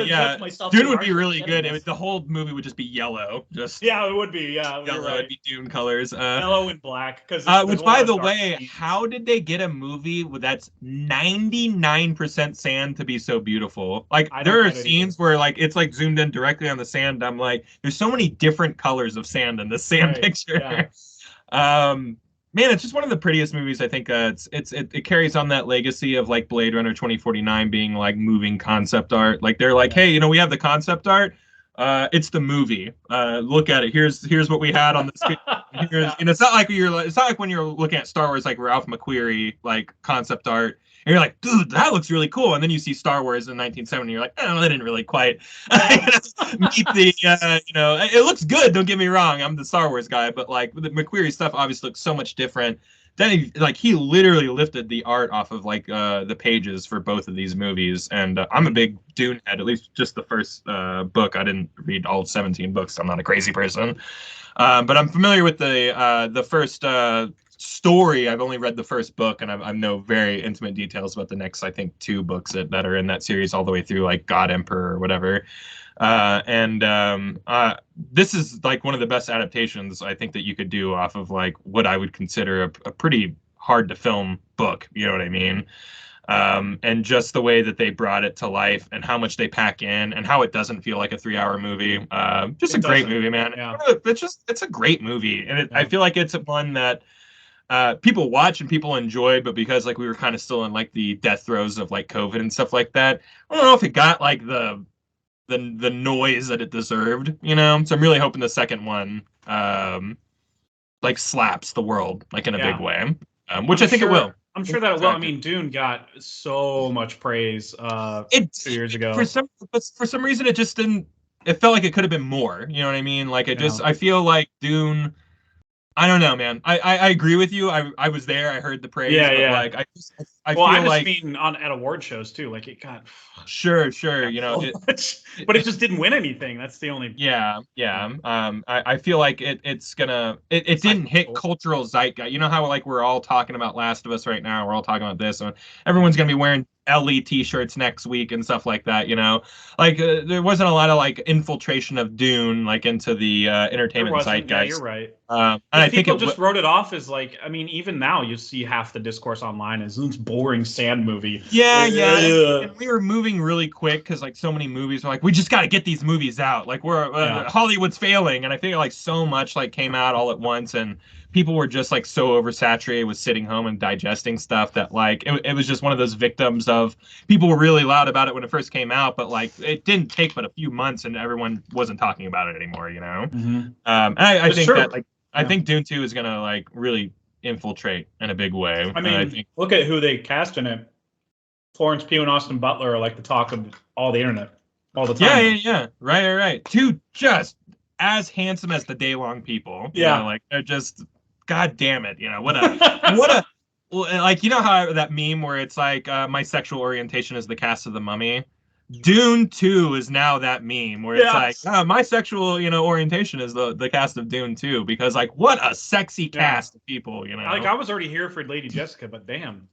Yeah. Dune would be really good. The whole movie would just be yellow. It would be. Yeah, yellow. Right. It'd be Dune colors. Yellow and black. Which, by the way, how did they get a movie that's 99% sand to be so beautiful? Like there are scenes where like it's like zoomed in directly on the sand. I'm like, there's so many different colors of sand in this sand picture. Yeah. Man, it's just one of the prettiest movies. I think it carries on that legacy of like Blade Runner 2049 being like moving concept art. Like they're like, hey, you know, we have the concept art. It's the movie. Look at it. Here's what we had on the screen. And it's not like when you're looking at Star Wars like Ralph McQuarrie like concept art. And you're like, dude, that looks really cool. And then you see Star Wars in 1970. You're like, oh, that didn't really quite meet the, it looks good. Don't get me wrong. I'm the Star Wars guy. But like the McQuarrie stuff obviously looks so much different. Then he literally lifted the art off of like the pages for both of these movies. And I'm a big Dune head, at least just the first book. I didn't read all 17 books. I'm not a crazy person. But I'm familiar with the first story, I've only read the first book, and I know very intimate details about the next, I think, 2 books that are in that series all the way through, like God Emperor or whatever. This is like one of the best adaptations I think that you could do off of like what I would consider a pretty hard to film book. You know what I mean? And just the way that they brought it to life and how much they pack in and how it doesn't feel like a 3-hour movie. Just a great movie, man. Yeah. It's a great movie. And I feel like it's one that people watch and people enjoy, but because like we were kind of still in like the death throes of like COVID and stuff like that, I don't know if it got like the noise that it deserved, you know? So I'm really hoping the second one like slaps the world like in a big way. Which I think it will. I'm sure that it will. I mean, Dune got so much praise 2 years ago. For some reason, it just didn't. It felt like it could have been more. You know what I mean? Like it just. I feel like Dune. I don't know, man. I agree with you. I was there. I heard the praise. Yeah, but yeah. Like I mean at award shows too. Like it got sure. You know, but it just didn't win anything. That's the only. Yeah. I feel like it's gonna. It didn't hit cultural zeitgeist. You know how like we're all talking about Last of Us right now. We're all talking about this, and everyone's gonna be wearing LE t-shirts next week and stuff like that. You know, like there wasn't a lot of like infiltration of Dune like into the entertainment zeitgeist. Yeah, you're right. And I think people just wrote it off as like, I mean, even now you see half the discourse online as this boring sand movie. Yeah. And we were moving really quick because like so many movies were like, we just got to get these movies out. Like we're Hollywood's failing, and I think like so much like came out all at once, and people were just like so oversaturated with sitting home and digesting stuff that like it was just one of those victims of people were really loud about it when it first came out, but like it didn't take but a few months and everyone wasn't talking about it anymore, you know. And I think that like I think Dune 2 is gonna like really infiltrate in a big way. I mean, look at who they cast in it. Florence Pugh and Austin Butler are like the talk of all the internet all the time. Yeah. Right. 2 just as handsome as the day-long people. You know, like they're just. God damn it! You know what a like you know how that meme where it's like my sexual orientation is the cast of The Mummy. Dune 2 is now that meme where it's like my sexual orientation is the cast of Dune 2 because like what a sexy cast of people, you know. Like I was already here for Lady Jessica, but damn.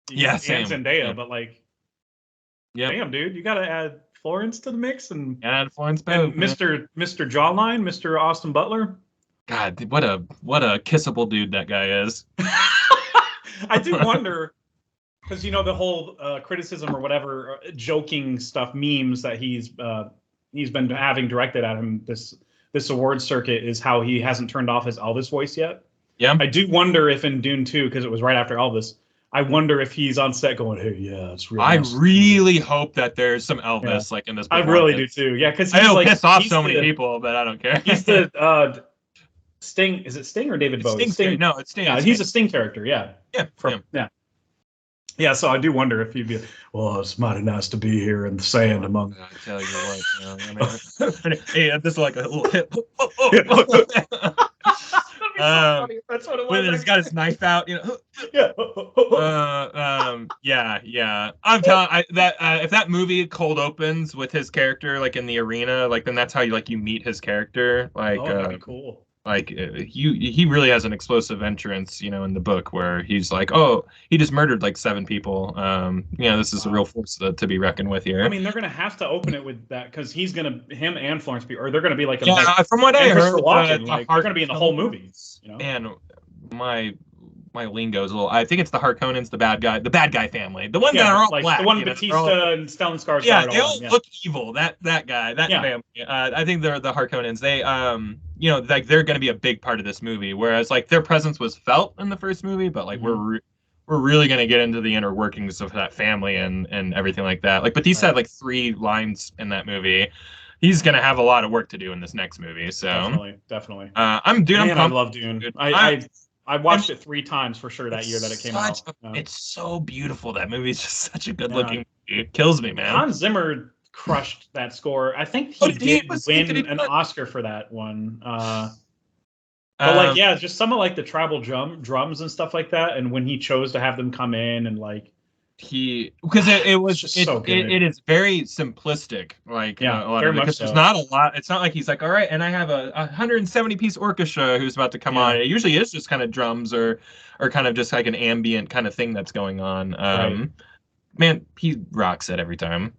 Same. And Zendaya, but like damn, dude, you gotta add Florence to the mix and add Florence and Mr. Jawline, Mr. Austin Butler. God, what a kissable dude that guy is. I do wonder, because the whole criticism or whatever joking stuff, memes that he's been having directed at him this award circuit is how he hasn't turned off his Elvis voice yet. Yeah, I do wonder if in Dune 2, because it was right after Elvis, I wonder if he's on set going, hey, yeah, it's really. I really hope that there's some Elvis like in this. I really do too. Yeah, because I know piss off so many people, but I don't care. He's the Sting. Is it Sting or David Bowie? Sting. No, it's Sting. Yeah, he's a Sting character. Yeah. Yeah. So I do wonder if he'd be. Well, it's mighty nice to be here in the sand among. I tell you what. Hey, this is like a little hit. That's what it was. When he's got his knife out, Yeah. I'm telling that if that movie cold opens with his character like in the arena, like then that's how you meet his character. Like, that'd be cool. Like he really has an explosive entrance, in the book where he's like, oh, he just murdered like 7 people. This is a real force to be reckoned with here. I mean, they're gonna have to open it with that because him and Florence Pugh, or they're gonna be like from what I heard, they're gonna be in the whole movie. And my lingo is a little. I think it's the Harkonnens, the bad guy family, the ones that are all like black. The one Batista and Stellan Skarsgård. Yeah, they all look evil. That guy, that family. I think they're the Harkonnens. They like they're going to be a big part of this movie. Whereas like their presence was felt in the first movie, but like we're really going to get into the inner workings of that family and everything like that. Like Batista had like 3 lines in that movie. He's going to have a lot of work to do in this next movie. So definitely. I love Dune. I watched it 3 times for sure that year that it came out. It's so beautiful. That movie is just such a good looking movie. It kills me, man. Hans Zimmer crushed that score. I think he did win an Oscar for that one. But just some of like the tribal drums and stuff like that. And when he chose to have them come in and like because it is very simplistic, like a lot of it, because there's not a lot. It's not like he's like, all right, and I have a 170-piece orchestra who's about to come on. It usually is just kind of drums or kind of just like an ambient kind of thing that's going on. Man, he rocks it every time.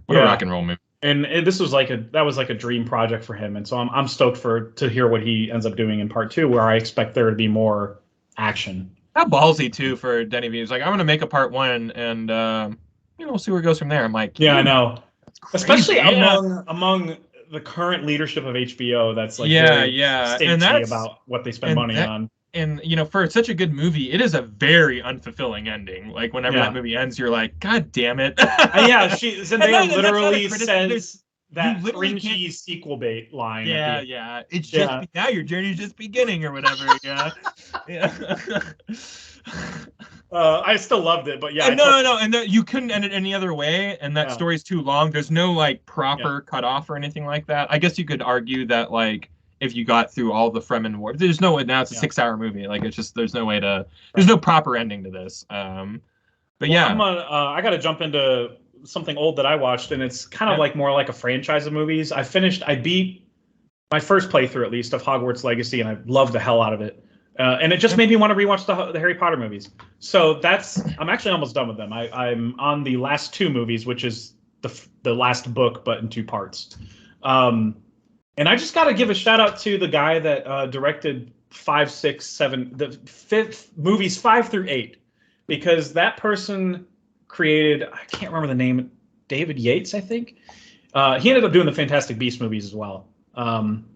What a rock and roll movie. And this was like a dream project for him, and so I'm stoked to hear what he ends up doing in part 2, where I expect there to be more action. How ballsy too for Denny V. He's like, I'm gonna make a part 1, and we'll see where it goes from there. I'm like, I know, especially among the current leadership of HBO. That's like stingy about what they spend money on. And for such a good movie, it is a very unfulfilling ending. Like whenever that movie ends, you're like, God damn it! Zendaya literally says that cringy sequel bait line. It's just now your journey's just beginning or whatever. I still loved it, but and you couldn't end it any other way, and that story's too long. There's no like proper cutoff or anything like that. I guess you could argue that like, if you got through all the Fremen War, there's no way. Now it's a 6-hour movie. Like, it's just, there's no way to, there's no proper ending to this. I got to jump into something old that I watched, and it's kind of like more like a franchise of movies. I beat my first playthrough, at least, of Hogwarts Legacy, and I loved the hell out of it. And it just made me want to rewatch the Harry Potter movies. So I'm actually almost done with them. I'm on the last 2 movies, which is the last book, but in 2 parts. And I just got to give a shout out to the guy that directed 5, 6, 7, the 5th movies 5 through 8, because that person created, I can't remember the name, David Yates, I think. He ended up doing the Fantastic Beasts movies as well,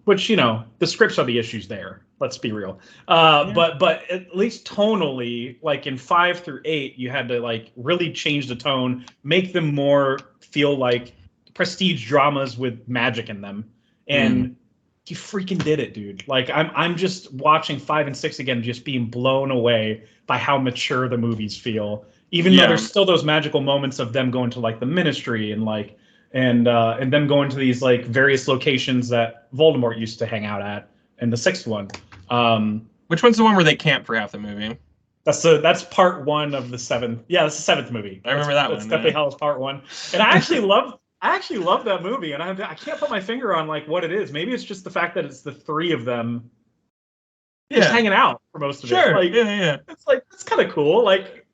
which, the scripts are the issues there. Let's be real. But at least tonally, like in 5 through 8, you had to like really change the tone, make them more feel like prestige dramas with magic in them. And he freaking did it, dude. Like I'm just watching 5 and 6 again, just being blown away by how mature the movies feel. Even though there's still those magical moments of them going to like the Ministry and like and them going to these like various locations that Voldemort used to hang out at in the 6th one. Which one's the one where they camp for half the movie? That's part 1 of the 7th. Yeah, that's the 7th movie. I remember that one. That's Deathly Hallows Part 1. And I actually love that movie, and I can't put my finger on like what it is. Maybe it's just the fact that it's the 3 of them just hanging out for most of it. Sure. Like, it's like, it's kind of cool. Like,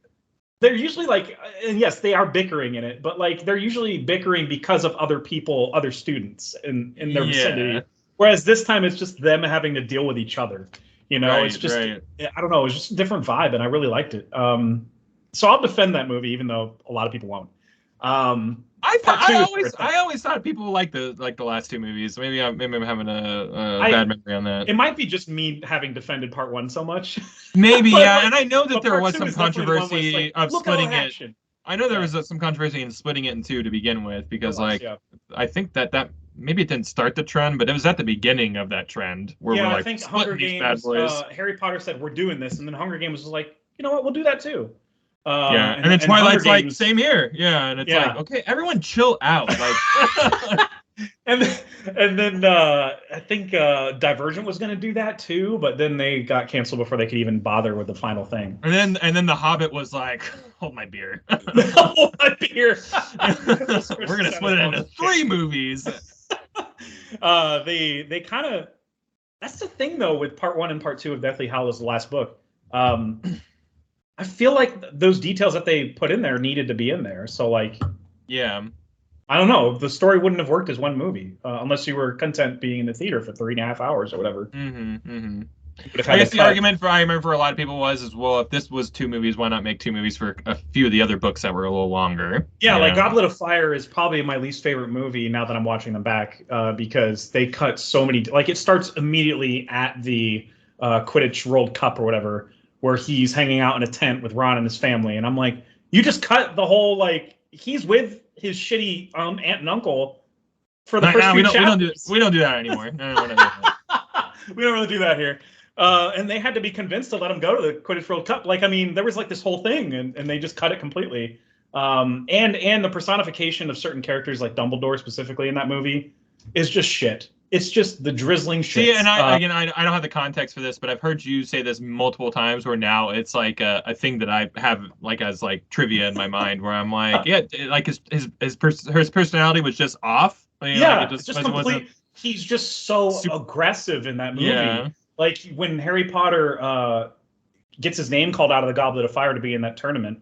they're usually like, and yes, they are bickering in it, but like they're usually bickering because of other people, other students in their vicinity. Whereas this time it's just them having to deal with each other. It's just I don't know, it's just a different vibe, and I really liked it. So I'll defend that movie, even though a lot of people won't. I always thought people liked the last 2 movies. Maybe I'm having a bad memory on that. It might be just me having defended part 1 so much. Maybe, and I know that there was some controversy of splitting it. I know there was some controversy in splitting it in 2 to begin with, because I think that maybe it didn't start the trend, but it was at the beginning of that trend where we're like, I think Hunger Games, Harry Potter said we're doing this, and then Hunger Games was like, you know what, we'll do that too. And then Twilight's like, same here. And it's like, okay, everyone chill out. Like, and then I think Divergent was going to do that too, but then they got canceled before they could even bother with the final thing. And then The Hobbit was like, hold my beer. Hold my beer. We're going to split it into 3 movies. They kind of, that's the thing though with part 1 and part 2 of Deathly Hallows, the last book. I feel like those details that they put in there needed to be in there. So like, I don't know. The story wouldn't have worked as one movie unless you were content being in the theater for 3.5 hours or whatever. I guess the argument for a lot of people was, well, if this was 2 movies, why not make 2 movies for a few of the other books that were a little longer? Like Goblet of Fire is probably my least favorite movie now that I'm watching them back, because they cut so many. Like, it starts immediately at the Quidditch World Cup or whatever, where he's hanging out in a tent with Ron and his family, and I'm like, you just cut the whole, like, he's with his shitty aunt and uncle for the first few chapters. We don't do that anymore. No, we don't really do that here. And they had to be convinced to let him go to the Quidditch World Cup. Like, I mean, there was like this whole thing, and they just cut it completely. And the personification of certain characters, like Dumbledore specifically in that movie, is just shit. it's just the drizzling shit. See, and I don't have the context for this, but I've heard you say this multiple times. Where now it's like a thing that I have like as like trivia in my mind, where I'm like, yeah, like his personality was just off. Yeah, like it's just complete. He's just so aggressive in that movie. Yeah. Like when Harry Potter gets his name called out of the Goblet of Fire to be in that tournament.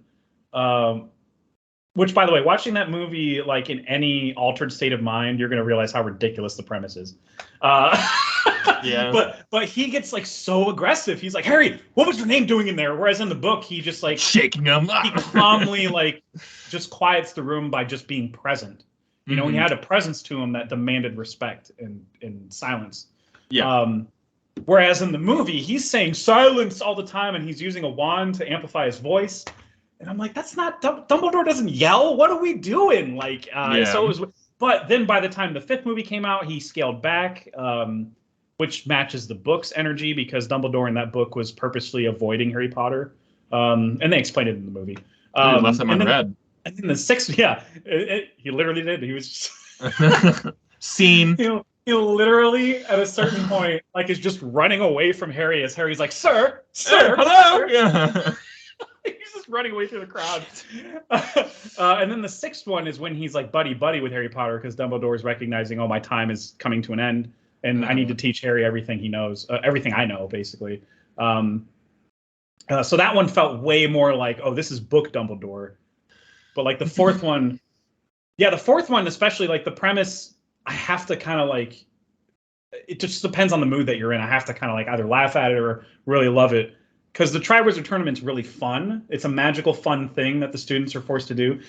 Which, by the way, watching that movie like in any altered state of mind, you're going to realize how ridiculous the premise is. Yeah. But he gets like so aggressive. He's like, Harry, what was your name doing in there? Whereas in the book, he just like shaking him. He calmly like just quiets the room by just being present. You know, he had a presence to him that demanded respect and silence. Yeah. Whereas in the movie, he's saying silence all the time, and he's using a wand to amplify his voice. And I'm like, that's not Dumbledore doesn't yell. What are we doing? Like, so it was. But then by the time the fifth movie came out, he scaled back, which matches the book's energy because Dumbledore in that book was purposely avoiding Harry Potter, and they explained it in the movie. Left them unread. And then the sixth, he literally did. He was just scene. He literally at a certain point, like, is just running away from Harry as Harry's like, sir, hello. Sir. Yeah. He's just running away through the crowd. And then the sixth one is when he's like buddy with Harry Potter because Dumbledore is recognizing, oh, my time is coming to an end, and I need to teach Harry everything he knows, everything I know, basically. So that one felt way more like, oh, this is book Dumbledore. But like the fourth one, especially like the premise, I have to kind of like, it just depends on the mood that you're in. I have to kind of like either laugh at it or really love it. Because the Triwizard Tournament's really fun. It's a magical, fun thing that the students are forced to do.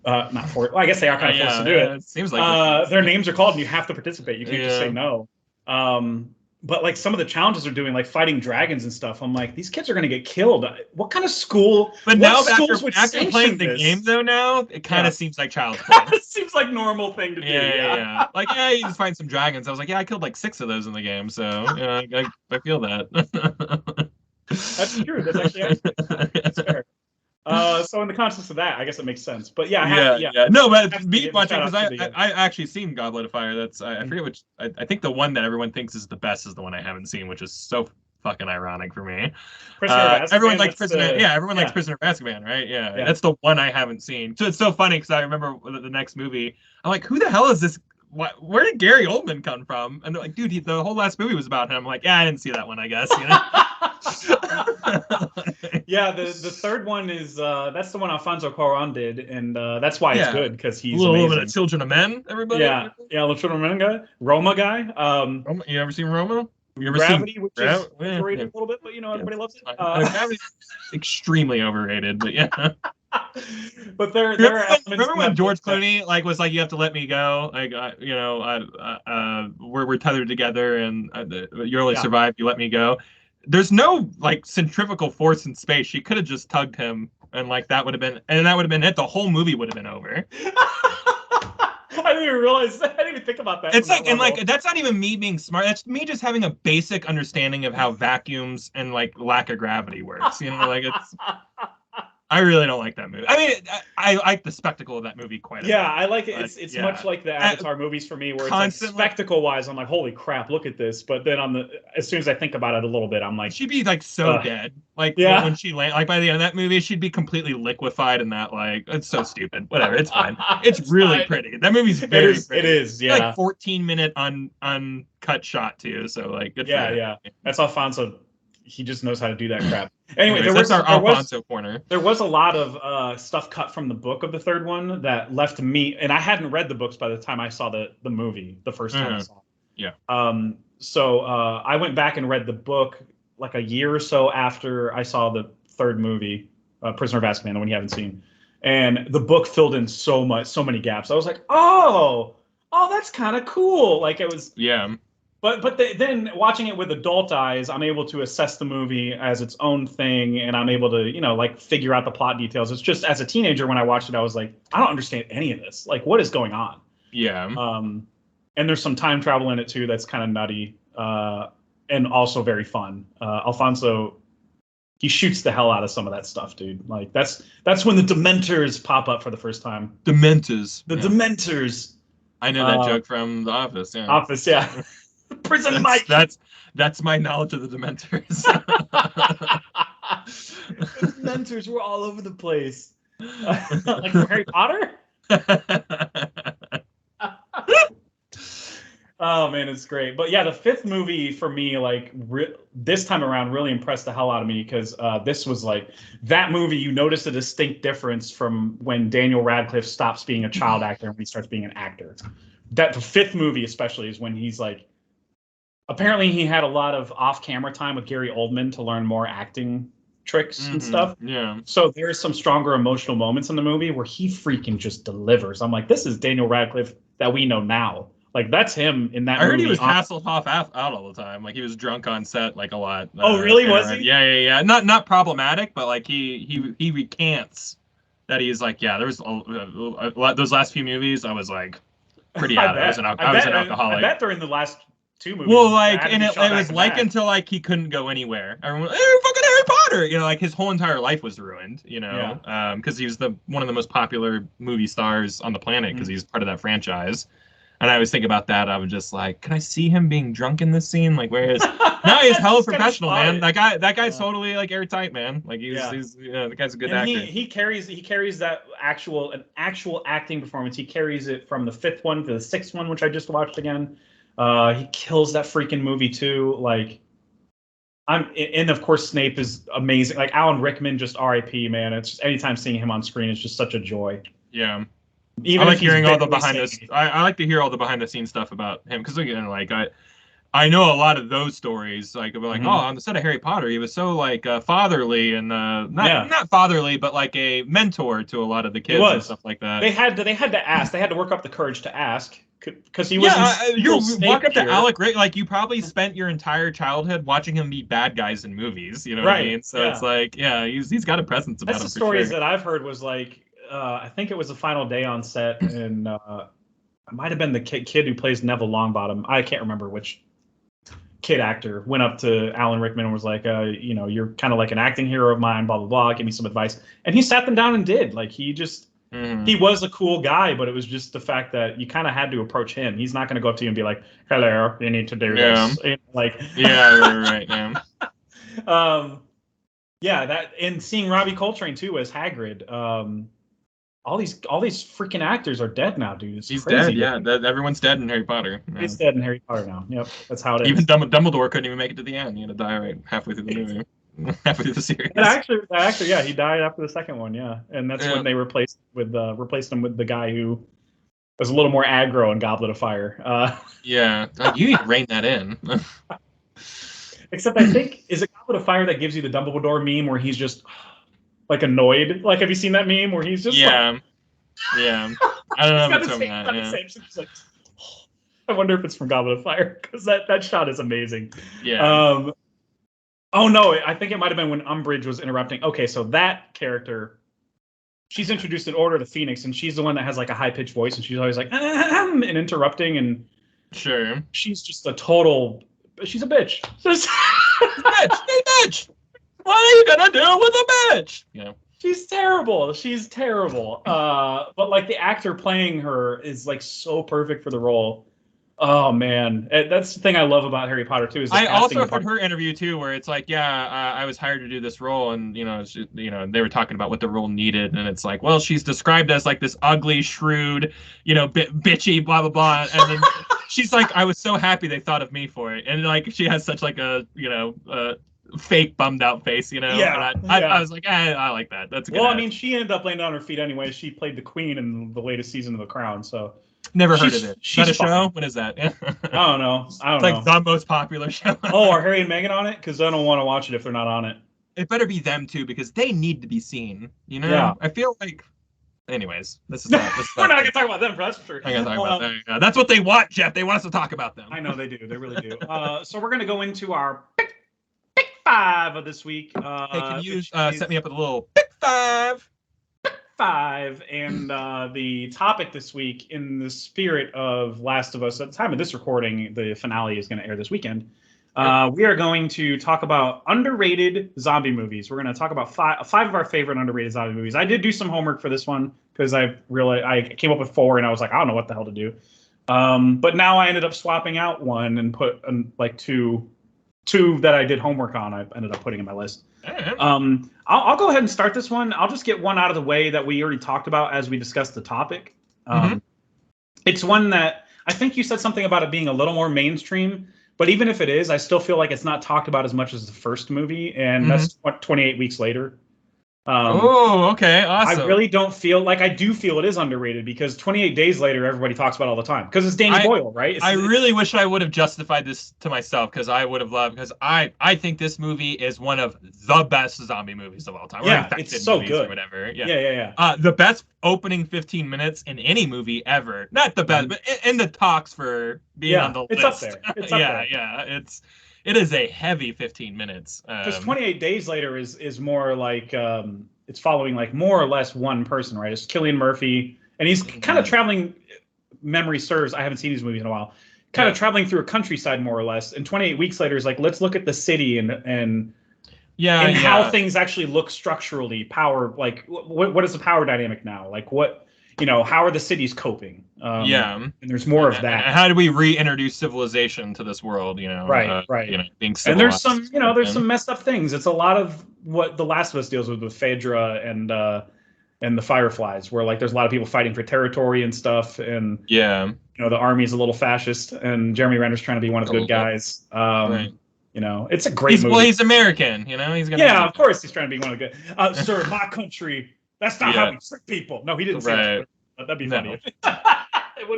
Not forced. Well, I guess they are kind of forced to do it. It seems like their names are called and you have to participate. You can't just say no. But like some of the challenges they're doing, like fighting dragons and stuff, I'm like, these kids are going to get killed. What kind of school? But now after playing the game, though, now it kind of seems like child's play. It seems like normal thing to do. Yeah. Like, you just find some dragons. I was like, I killed like 6 of those in the game, so I feel that. That's true. That's actually that's fair. So in the context of that, I guess it makes sense. But yeah. No, but me watching, because I actually seen Goblet of Fire. That's I forget which. I think the one that everyone thinks is the best is the one I haven't seen, which is so fucking ironic for me. Everyone likes Prisoner. Everyone likes Prisoner of Azkaban, right? Yeah, that's the one I haven't seen. So it's so funny because I remember the next movie. I'm like, who the hell is this? Where did Gary Oldman come from? And they're like, dude, the whole last movie was about him. I'm like, I didn't see that one, I guess. You know? Yeah, the third one is that's the one Alfonso Cuarón did, and that's why it's good because he's a little bit of Children of Men. Everybody, little Children of Men guy, Roma guy. You ever seen Roma? You ever Gravity, seen which is overrated a little bit, but everybody loves it. Gravity's extremely overrated, but yeah. But there remember when George Clooney was like, you have to let me go, like we're tethered together and you only survive, you let me go. There's no like centrifugal force in space. She could have just tugged him and that would have been it. The whole movie would have been over. I didn't even realize. I didn't even think about that. It's like, and like, that's not even me being smart. That's me just having a basic understanding of how vacuums and like lack of gravity works. It's. I really don't like that movie. I mean, I like the spectacle of that movie quite a bit. Yeah, I like it. It's much like the Avatar movies for me, where it's like spectacle-wise, I'm like, holy crap, look at this. But then as soon as I think about it a little bit, I'm like, she'd be like so dead. Like when she like by the end of that movie, she'd be completely liquefied in that. Like, it's so stupid. Whatever, it's fine. It's really pretty. That movie's very pretty. It is. Yeah, like 14-minute uncut shot too. So like, good. Yeah. That's Alfonso. He just knows how to do that crap. Anyway, that's our Alfonso corner. There was a lot of stuff cut from the book of the third one that left me, and I hadn't read the books by the time I saw the movie the first time I saw it. Yeah. So I went back and read the book like a year or so after I saw the third movie, Prisoner of Azkaban, the one you haven't seen, and the book filled in so many gaps. I was like, oh, that's kind of cool. Like it was. Yeah. But then watching it with adult eyes, I'm able to assess the movie as its own thing, and I'm able to, figure out the plot details. It's just as a teenager when I watched it, I was like, I don't understand any of this. Like, what is going on? Yeah. And there's some time travel in it too that's kind of nutty, and also very fun. Alfonso, he shoots the hell out of some of that stuff, dude. Like that's when the Dementors pop up for the first time. Dementors. The Dementors. I know that joke from The Office. Yeah. Office, yeah. Prison Mike. That's my knowledge of the Dementors. The Dementors were all over the place. Like from Harry Potter? Oh man, it's great. But yeah, the fifth movie for me, like this time around, really impressed the hell out of me because this was like that movie. You notice a distinct difference from when Daniel Radcliffe stops being a child actor and when he starts being an actor. That the fifth movie, especially, is when he's like. Apparently, he had a lot of off-camera time with Gary Oldman to learn more acting tricks and stuff. Yeah. So there's some stronger emotional moments in the movie where he freaking just delivers. I'm like, this is Daniel Radcliffe that we know now. Like that's him in that movie. I heard he was Hasselhoff out all the time. Like he was drunk on set like a lot. Oh, really? Was he? Yeah. Not problematic, but like he recants that he's like, yeah, there was those last few movies. I was like pretty out. I was an alcoholic. I bet during the last two movies. Well, like, and it was like until like he couldn't go anywhere. Everyone, hey, fucking Harry Potter. You know, like his whole entire life was ruined. You know, because he was one of the most popular movie stars on the planet because he's part of that franchise. And I always think about that. I was just like, can I see him being drunk in this scene? Like, where is now he's hella professional, man. That guy's totally like airtight, man. Like he's the guy's a good actor. He carries that actual acting performance. He carries it from the fifth one to the sixth one, which I just watched again. He kills that freaking movie too. Like, and of course Snape is amazing. Like Alan Rickman, just R.I.P. man. It's just anytime seeing him on screen, it's just such a joy. Yeah. Even I like hearing all the behind the. I like to hear all the behind the scenes stuff about him because again, like I know a lot of those stories. Like, oh, on the set of Harry Potter, he was so like fatherly and not fatherly, but like a mentor to a lot of the kids and stuff like that. They had to ask. They had to work up the courage to ask because he was. You walk up to Alec, right? Like you probably spent your entire childhood watching him be bad guys in movies. You know what I mean? So it's like, he's got a presence about him. That's the stories that I've heard was like. I think it was the final day on set, and it might have been the kid who plays Neville Longbottom. I can't remember which kid actor went up to Alan Rickman and was like, you're kind of like an acting hero of mine, blah, blah, blah. Give me some advice. And he sat them down and did. Like, he just, he was a cool guy, but it was just the fact that you kind of had to approach him. He's not going to go up to you and be like, hello, you need to do this. Like, right. That, and seeing Robbie Coltrane too as Hagrid, all these freaking actors are dead now, dude. He's crazy. Dead, yeah. Everyone's dead in Harry Potter. He's dead in Harry Potter now. Yep, that's how it is. Even Dumbledore couldn't even make it to the end. He had to die right halfway through the movie, halfway through the series. And actually, yeah, he died after the second one. Yeah, and that's when they replaced him with the guy who was a little more aggro in Goblet of Fire. You need to rein that in. Except I think is it Goblet of Fire that gives you the Dumbledore meme where he's just. Like annoyed. Like, have you seen that meme where he's just I don't know if it's from that. Like, I wonder if it's from Goblet of Fire because that shot is amazing. Yeah. Oh no, I think it might have been when Umbridge was interrupting. Okay, so that character, she's introduced in Order of the Phoenix, and she's the one that has like a high pitched voice, and she's always like and interrupting, and sure, she's just a total. She's a bitch. Bitch. What are you gonna do with a bitch? She's terrible. But like the actor playing her is like so perfect for the role. Oh man, that's the thing I love about Harry Potter too. Is I also heard her interview too, where it's like, I was hired to do this role, and they were talking about what the role needed, and it's like, well, she's described as like this ugly, shrewd, bitchy, blah blah blah, and then she's like, I was so happy they thought of me for it, and like she has such like a fake bummed out face, and I was like, I like that. That's a good. Well, I mean, she ended up laying on her feet anyway. She played the queen in the latest season of The Crown, so never heard of it. Is that a show? What is that? I don't know. It's like the most popular show. Are Harry and Meghan on it? Because I don't want to watch it if they're not on it. It better be them too, because they need to be seen. Yeah. I feel like. Anyways, this is not. We're not gonna talk about them, that's for sure. I'm gonna talk about them. Yeah, that's what they want, Jeff. They want us to talk about them. I know they do. They really do. So we're gonna go into our pick 5 of this week. Hey, can you set me up with a little pick 5? Pick 5, and the topic this week, in the spirit of Last of Us, at the time of this recording, the finale is going to air this weekend. We are going to talk about underrated zombie movies. We're going to talk about five of our favorite underrated zombie movies. I did do some homework for this one because I came up with 4 and I was like, I don't know what the hell to do. But now I ended up swapping out one and put like two that I did homework on. I ended up putting in my list. I'll go ahead and start this one. I'll just get one out of the way that we already talked about as we discussed the topic. It's one that I think you said something about it being a little more mainstream, but even if it is, I still feel like it's not talked about as much as the first movie, and that's 28 Weeks Later. Oh, okay, awesome. I really don't feel like I do feel it is underrated because 28 Days Later, everybody talks about all the time because it's Danny Boyle, right? I really wish I would have justified this to myself because I would have loved because I think this movie is one of the best zombie movies of all time. Yeah, it's so good. Or whatever. Yeah. The best opening 15 minutes in any movie ever. Not the best, but in the talks for being on the list. It's up there. It's up there. Yeah. It is a heavy 15 minutes. Because 28 Days Later is more like it's following like more or less one person, right? It's Cillian Murphy, and he's kind of traveling. Memory serves, I haven't seen these movies in a while. Kind of traveling through a countryside, more or less. And 28 Weeks Later is like, let's look at the city and how things actually look structurally. Power, like what is the power dynamic now? Like how are the cities coping? And there's more of that. How do we reintroduce civilization to this world? Right. Being civilized. And there's some messed up things. It's a lot of what The Last of Us deals with Phaedra and the Fireflies, where like there's a lot of people fighting for territory and stuff, and the army's a little fascist, and Jeremy Renner's trying to be one of the good guys. It's a great movie. Well, he's American. He's gonna. Of course, he's trying to be one of the good. Sir, my country. That's not how we trick people. No, he didn't say that. That'd be funny.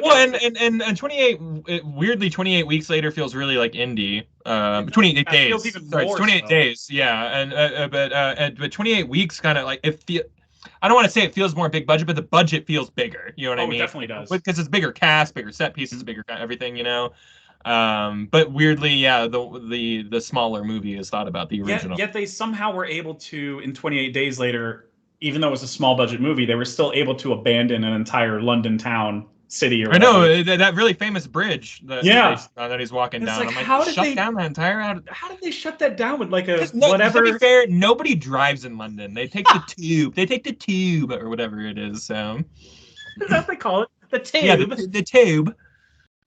Well, and 28 Weeks Later feels really like indie. 28 days. Feels even Sorry, more it's 28 so. days. Yeah, but 28 weeks kind of like I don't want to say it feels more big budget, but the budget feels bigger. You know what I mean? It definitely does. Because it's bigger cast, bigger set pieces, bigger everything. But weirdly, the smaller movie is thought about the original. Yet they somehow were able to, in 28 Days Later, even though it was a small budget movie, they were still able to abandon an entire London town, city, or whatever. I know that really famous bridge that he's walking down. Like, I'm like, how did shut they down that entire? How did they shut that down with like a To whatever? be fair, nobody drives in London. They take the tube. They take the tube or whatever it is. So is that what they call it? The tube. Yeah, the tube.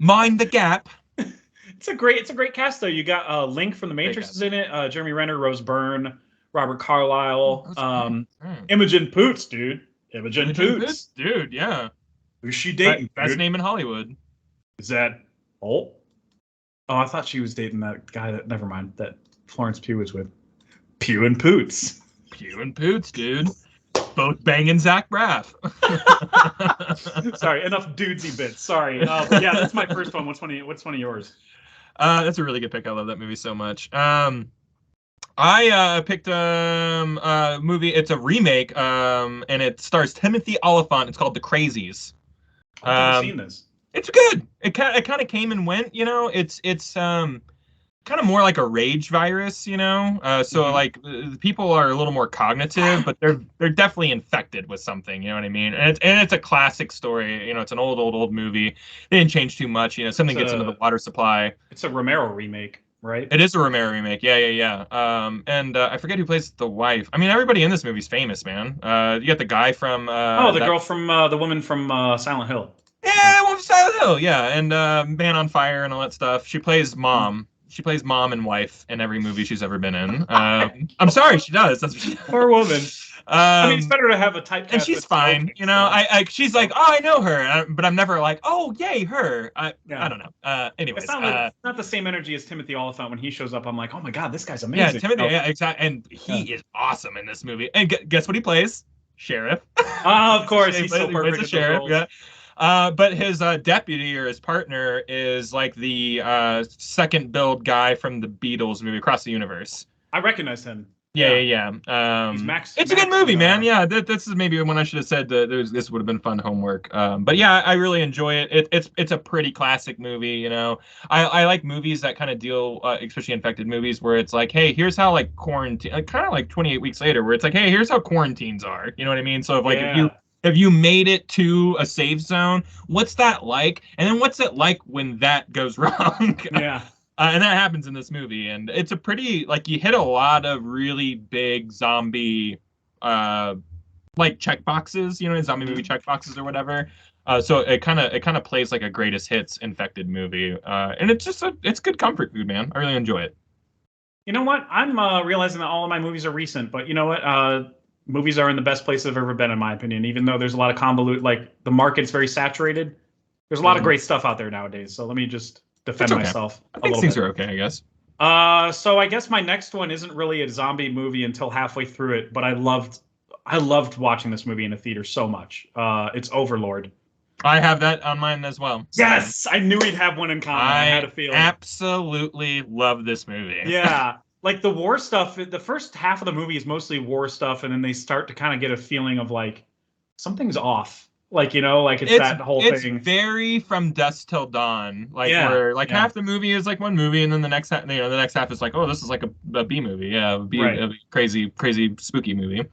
Mind the gap. It's a great cast though. You got Link from The Matrix is in it. Jeremy Renner, Rose Byrne, Robert Carlyle, Imogen Poots, dude. Imogen Poots, dude. Yeah. Who's she dating? Best name in Hollywood. Is that Oh, I thought she was dating that guy that Florence Pugh was with. Pugh and Poots. Pugh and Poots, dude. Both banging Zach Braff. Sorry, enough dudesy bits. Sorry. That's my first one. What's one of yours? That's a really good pick. I love that movie so much. I picked a movie. It's a remake, and it stars Timothy Olyphant. It's called The Crazies. I've never seen this. It's good. It kind of came and went. It's kind of more like a rage virus. So like people are a little more cognitive, but they're definitely infected with something. You know what I mean? And it's a classic story. It's an old movie. They didn't change too much. Something gets into the water supply. It's a Romero remake. Right. It is a Romero remake. Yeah. And I forget who plays the wife. I mean, everybody in this movie's famous, man. You got the guy from girl from the woman from Silent Hill. Yeah, one from Silent Hill. Yeah, and Man on Fire and all that stuff. She plays mom. She plays mom and wife in every movie she's ever been in. I'm sorry, she does. That's what she does. Poor woman. I mean, it's better to have a typecast. And she's fine. She's like, oh, I know her, but I'm never like, oh, yay, her. I don't know. Anyways, it's not the same energy as Timothy Olyphant when he shows up. I'm like, oh my god, this guy's amazing. Yeah, Timothy. Yeah, exactly. And he is awesome in this movie. And guess what he plays? Sheriff. Of course, he's so perfect. He's a sheriff. Yeah. But his deputy or his partner is like the second build guy from the Beatles movie Across the Universe. I recognize him. Yeah. He's Max. It's a good movie, man. Yeah, this is maybe when I should have said that this would have been fun homework. But yeah, I really enjoy it. It's a pretty classic movie. I like movies that kind of deal, especially infected movies, where it's like, hey, here's how like quarantine, kind of like 28 Weeks Later, where it's like, hey, here's how quarantines are. You know what I mean? So if you made it to a safe zone, what's that like? And then what's it like when that goes wrong? Yeah. And that happens in this movie. And it's a pretty, like, you hit a lot of really big zombie, like, checkboxes, zombie movie checkboxes or whatever. So it kind of plays like a greatest hits infected movie, and it's good comfort food, man. I really enjoy it. You know what? I'm realizing that all of my movies are recent, but you know what? Movies are in the best place they've ever been, in my opinion. Even though there's a lot of like the market's very saturated, there's a lot of great stuff out there nowadays. So let me just defend myself I think things are okay, I guess. So I guess my next one isn't really a zombie movie until halfway through it, but I loved watching this movie in the theater so much. It's Overlord. I have that on mine as well. Yes, I knew we'd have one in common. I had a feeling. Absolutely love this movie. Yeah, like the war stuff. The first half of the movie is mostly war stuff, and then they start to kind of get a feeling of like something's off. Like like it's that whole thing. It's very From Dusk Till Dawn, where half the movie is like one movie, and then the next half, the next half is like, oh, this is like a B movie, a crazy spooky movie.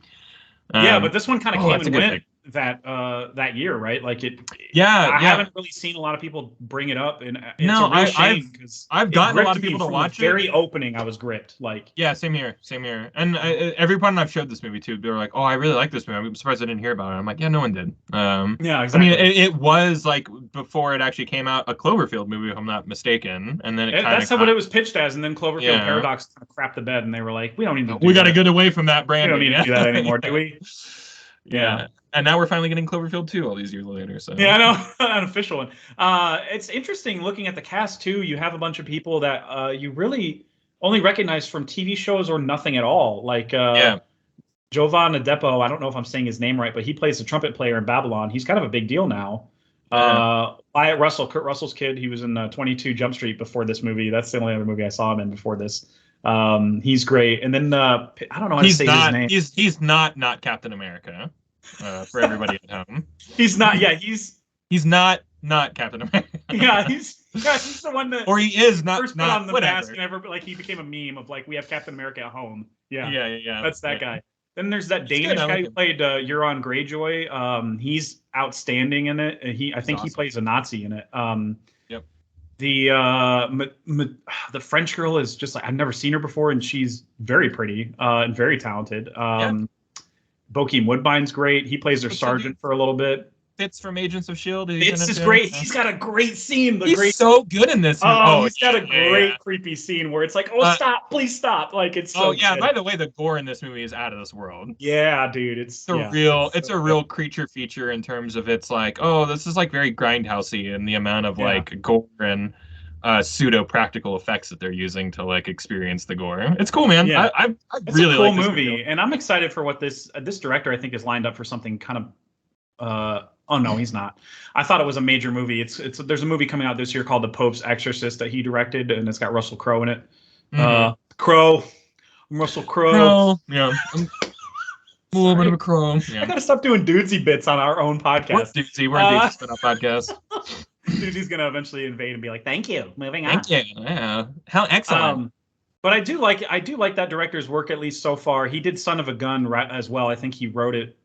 But this one kind of came and went that year, right? Like I haven't really seen a lot of people bring it up, and it's a real shame because I've gotten a lot of people to watch it. Very opening, I was gripped. Like same here. And everyone I've showed this movie to, they were like, "Oh, I really like this movie. I'm surprised I didn't hear about it." I'm like, "Yeah, no one did." Yeah, exactly. I mean, it was like before it actually came out, a Cloverfield movie, if I'm not mistaken, and then that's what it was pitched as, and then Cloverfield Paradox kind of crapped the bed, and they were like, "We don't need to. We got to get away from that brand. We don't need to do that anymore, do we?" Yeah. And now we're finally getting Cloverfield 2 all these years later. So yeah, I know, an official one. It's interesting looking at the cast too. You have a bunch of people that you really only recognize from TV shows or nothing at all. Like Jovan Adepo. I don't know if I'm saying his name right, but he plays the trumpet player in Babylon. He's kind of a big deal now. Wyatt Russell, Kurt Russell's kid. He was in 22 Jump Street before this movie. That's the only other movie I saw him in before this. He's great. And then I don't know how to say his name. He's not Captain America. For everybody at home, he's not. Yeah, he's not Captain America. he's the one that, or he is not. First put on the mask and ever he became a meme of like, we have Captain America at home. Yeah. That's that guy. Then there's that Danish guy who played Euron Greyjoy. He's outstanding in it. I think he plays a Nazi in it. The French girl is just like, I've never seen her before, and she's very pretty and very talented. Bokeem Woodbine's great. He plays their sergeant for a little bit. Fitz from Agents of S.H.I.E.L.D. Fitz is great. He's got a great scene. He's so good in this. He's got a great creepy scene where it's like, stop, please stop. Like it's so good. By the way, the gore in this movie is out of this world. Yeah, dude. It's a real creature feature in terms of it's like, this is like very grindhousey in the amount of like gore and pseudo practical effects that they're using to like experience the gore. It's cool, man. Yeah. I it's really a cool movie, and I'm excited for what this director I think is lined up for something kind of. Oh no, he's not. I thought it was a major movie. There's a movie coming out this year called The Pope's Exorcist that he directed, and it's got Russell Crowe in it. Crowe, Russell Crowe. Yeah. A little bit of a crow. Yeah. I gotta stop doing dudesy bits on our own podcast. We're a dudesy spin-off podcast. Dudesey's gonna eventually invade and be like, "Thank you, moving on." Thank you. Yeah. How excellent. But I do like that director's work, at least so far. He did Son of a Gun as well. I think he wrote it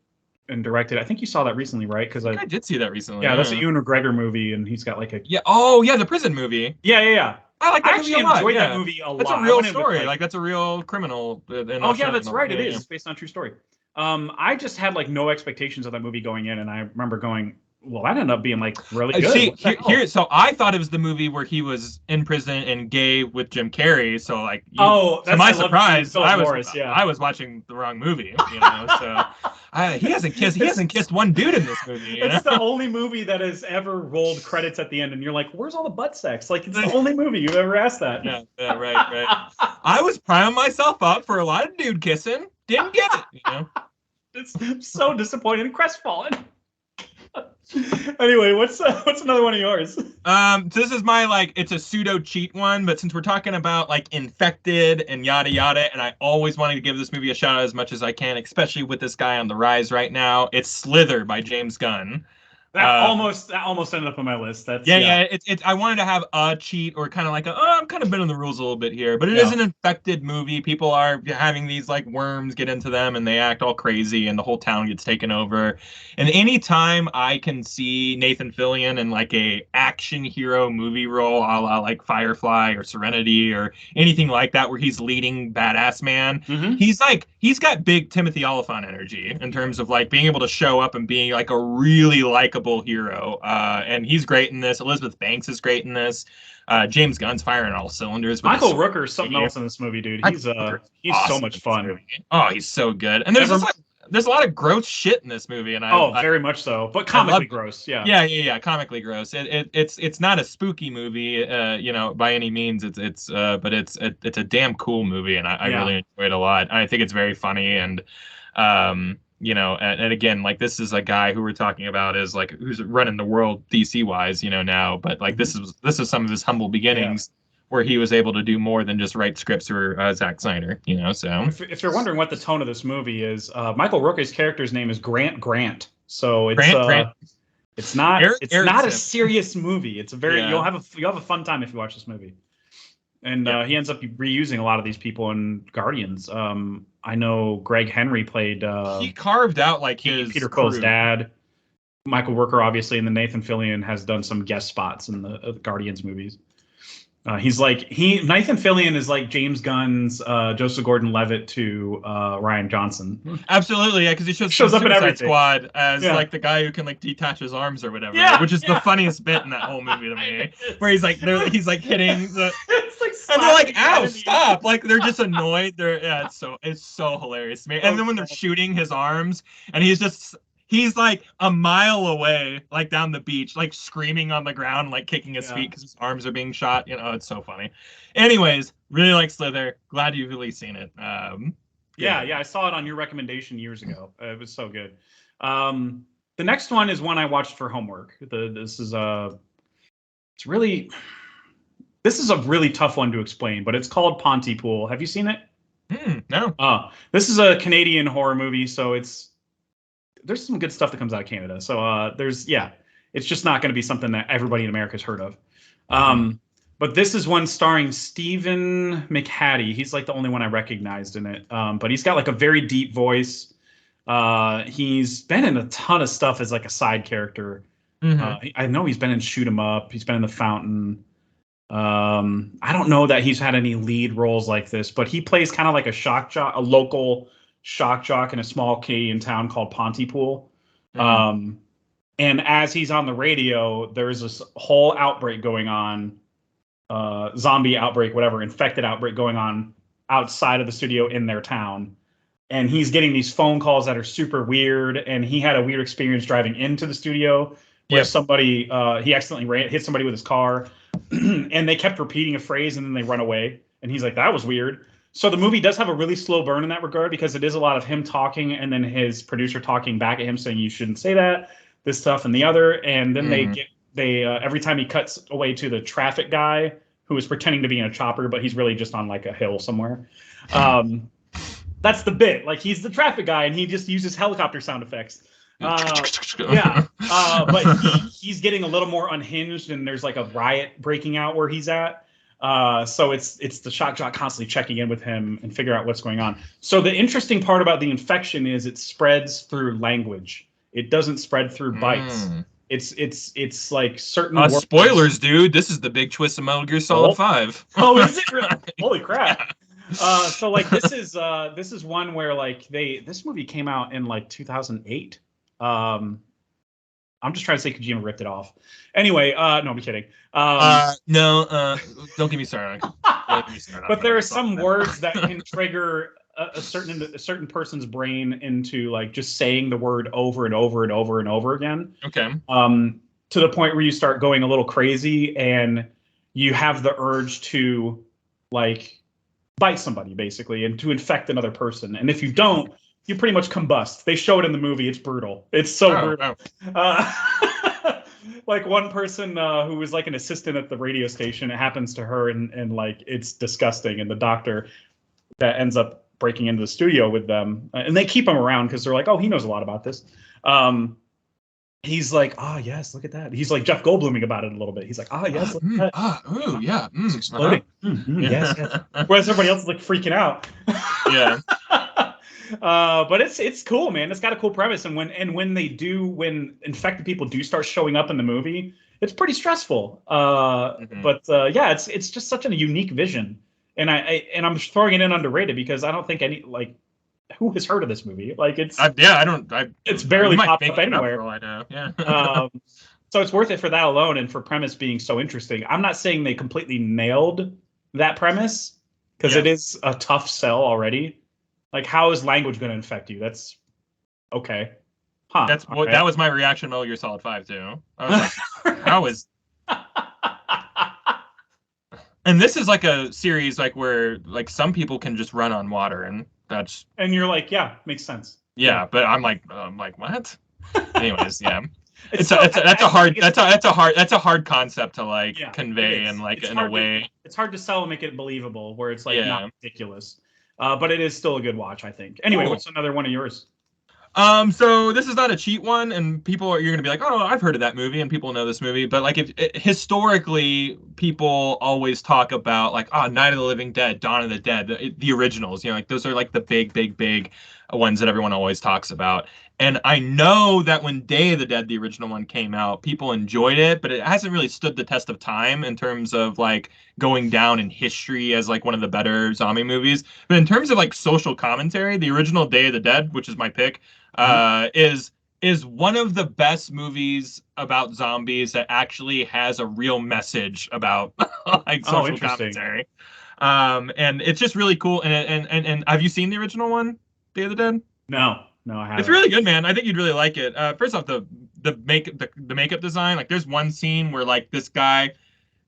and directed. I think you saw that recently, right? Because I did see that recently. Yeah, that's a Ewan McGregor movie, and he's got like a the prison movie. Yeah. I like that movie a lot. Enjoyed that movie a lot. That's a real story. Like that's a real criminal. That's right. It is based on a true story. I just had like no expectations of that movie going in, and I remember going, well, that ended up being like really good. See, so I thought it was the movie where he was in prison and gay with Jim Carrey. So like, to my surprise, I was watching the wrong movie. So he hasn't kissed one dude in this movie. It's the only movie that has ever rolled credits at the end, and you're like, where's all the butt sex? Like, it's the only movie you've ever asked that. Yeah, right. I was priming myself up for a lot of dude kissing. Didn't get it. It's so disappointed and crestfallen. Anyway, what's another one of yours? This is my it's a pseudo cheat one, but since we're talking about like infected and yada yada, and I always wanted to give this movie a shout out as much as I can, especially with this guy on the rise right now. It's Slither by James Gunn. That almost ended up on my list. That's I wanted to have a cheat or kind of like I'm kind of bending the rules a little bit here, but it is an infected movie. People are having these like worms get into them and they act all crazy and the whole town gets taken over. And anytime I can see Nathan Fillion in like a action hero movie role, a la like Firefly or Serenity or anything like that, where he's leading badass man, he's got big Timothy Olyphant energy in terms of like being able to show up and being like a really likable unbeatable hero. And he's great in this. Elizabeth Banks is great in this. James Gunn's firing on all cylinders. Michael Rooker is something else in this movie, dude. He's awesome, so much fun. Oh, he's so good. And there's there's a lot of gross shit in this movie, and very much so, but comically gross. Yeah, comically gross. It's not a spooky movie, by any means. But it's a damn cool movie, and I really enjoy it a lot. I think it's very funny, and and again, like, this is a guy who we're talking about is like who's running the world DC wise, now. But like this is some of his humble beginnings. Yeah. Where he was able to do more than just write scripts for Zack Snyder, So if you're wondering what the tone of this movie is, Michael Rooker's character's name is Grant. So it's Grant. It's not not a serious movie. It's a very you'll have a fun time if you watch this movie. And he ends up reusing a lot of these people in Guardians. I know Greg Henry played. He carved out like his Peter Quill's dad. Michael Rooker, obviously, and then Nathan Fillion has done some guest spots in the Guardians movies. Nathan Fillion is like James Gunn's Joseph Gordon-Levitt to Rian Johnson. Absolutely, yeah, because he shows up in Suicide Squad as like the guy who can like detach his arms or whatever, which is the funniest bit in that whole movie to me, where he's like hitting the, and they're like, "Ow, stop!" Like they're just annoyed. It's so hilarious to me. And then when they're shooting his arms, and he's like a mile away, like down the beach, like screaming on the ground, like kicking his feet because his arms are being shot. It's so funny. Anyways, really like Slither. Glad you've really seen it. I saw it on your recommendation years ago. It was so good. The next one is one I watched for homework. This is a really tough one to explain, but it's called Pontypool. Have you seen it? No. This is a Canadian horror movie, so there's some good stuff that comes out of Canada. So it's just not going to be something that everybody in America has heard of. But this is one starring Stephen McHattie. He's like the only one I recognized in it. But he's got like a very deep voice. He's been in a ton of stuff as like a side character. I know he's been in Shoot 'Em Up. He's been in The Fountain. I don't know that he's had any lead roles like this, but he plays kind of like a local shock jock in a small Canadian town called Pontypool. And as he's on the radio, there's this whole outbreak going on, zombie outbreak, whatever, infected outbreak going on outside of the studio in their town. And he's getting these phone calls that are super weird. And he had a weird experience driving into the studio where somebody, he accidentally hit somebody with his car. And they kept repeating a phrase and then they run away. And he's like, that was weird. So the movie does have a really slow burn in that regard because it is a lot of him talking and then his producer talking back at him saying you shouldn't say that, this stuff and the other. And then they every time he cuts away to the traffic guy who is pretending to be in a chopper, but he's really just on like a hill somewhere. That's the bit. Like he's the traffic guy and he just uses helicopter sound effects. But he's getting a little more unhinged and there's like a riot breaking out where he's at. So it's the shock jock constantly checking in with him and figure out what's going on. So the interesting part about the infection is it spreads through language. It doesn't spread through bites. It's like certain spoilers, dude. This is the big twist of Metal Gear Solid 5. Oh, is it really? Holy crap. So like this is one where like this movie came out in like 2008. I'm just trying to say Kojima ripped it off. Anyway, no, I'm kidding. No, don't get me started. But there are some words that can trigger a certain person's brain into like just saying the word over and over and over and over again. Okay. To the point where you start going a little crazy and you have the urge to like bite somebody basically and to infect another person. And if you don't, you pretty much combust. They show it in the movie. It's brutal. It's so brutal. Like one person who was like an assistant at the radio station, it happens to her and like it's disgusting. And the doctor that ends up breaking into the studio with them and they keep him around because they're like, oh, he knows a lot about this. He's like, oh, yes, look at that. He's like Jeff Goldbluming about it a little bit. He's like, oh, yes, look at that. It's exploding. Yes. Whereas everybody else is like freaking out. Yeah. But it's cool, man. It's got a cool premise, and when infected people do start showing up in the movie, it's pretty stressful. But it's just such a unique vision, and I'm throwing it in underrated because I don't think who has heard of this movie? Like it's it's barely might popped make up it up anywhere. for all I know. Yeah. So it's worth it for that alone, and for premise being so interesting. I'm not saying they completely nailed that premise because it is a tough sell already. Like, how is language going to affect you? That's okay. Huh. That's what right. That was my reaction to Metal Gear Solid 5 too. I was like, how is And this is like a series like where like some people can just run on water, and that's and you're like, yeah, makes sense. Yeah, but I'm like what? Anyways, yeah. That's a hard concept to like convey and like in a way. It's hard to sell and make it believable where it's like not ridiculous. But it is still a good watch, I think. Anyway, what's another one of yours? So this is not a cheat one, and you're gonna be like, oh, I've heard of that movie, and people know this movie. But like, historically, people always talk about like, oh, Night of the Living Dead, Dawn of the Dead, the originals. You know, like those are like the big ones that everyone always talks about. And I know that when Day of the Dead, the original one, came out, people enjoyed it, but it hasn't really stood the test of time in terms of like going down in history as like one of the better zombie movies. But in terms of like social commentary, the original Day of the Dead, which is my pick, is one of the best movies about zombies that actually has a real message about like social commentary. And it's just really cool. And have you seen the original one, Day of the Dead? No, I haven't. It's really good, man. I think you'd really like it. First off, the makeup design. Like, there's one scene where like this guy,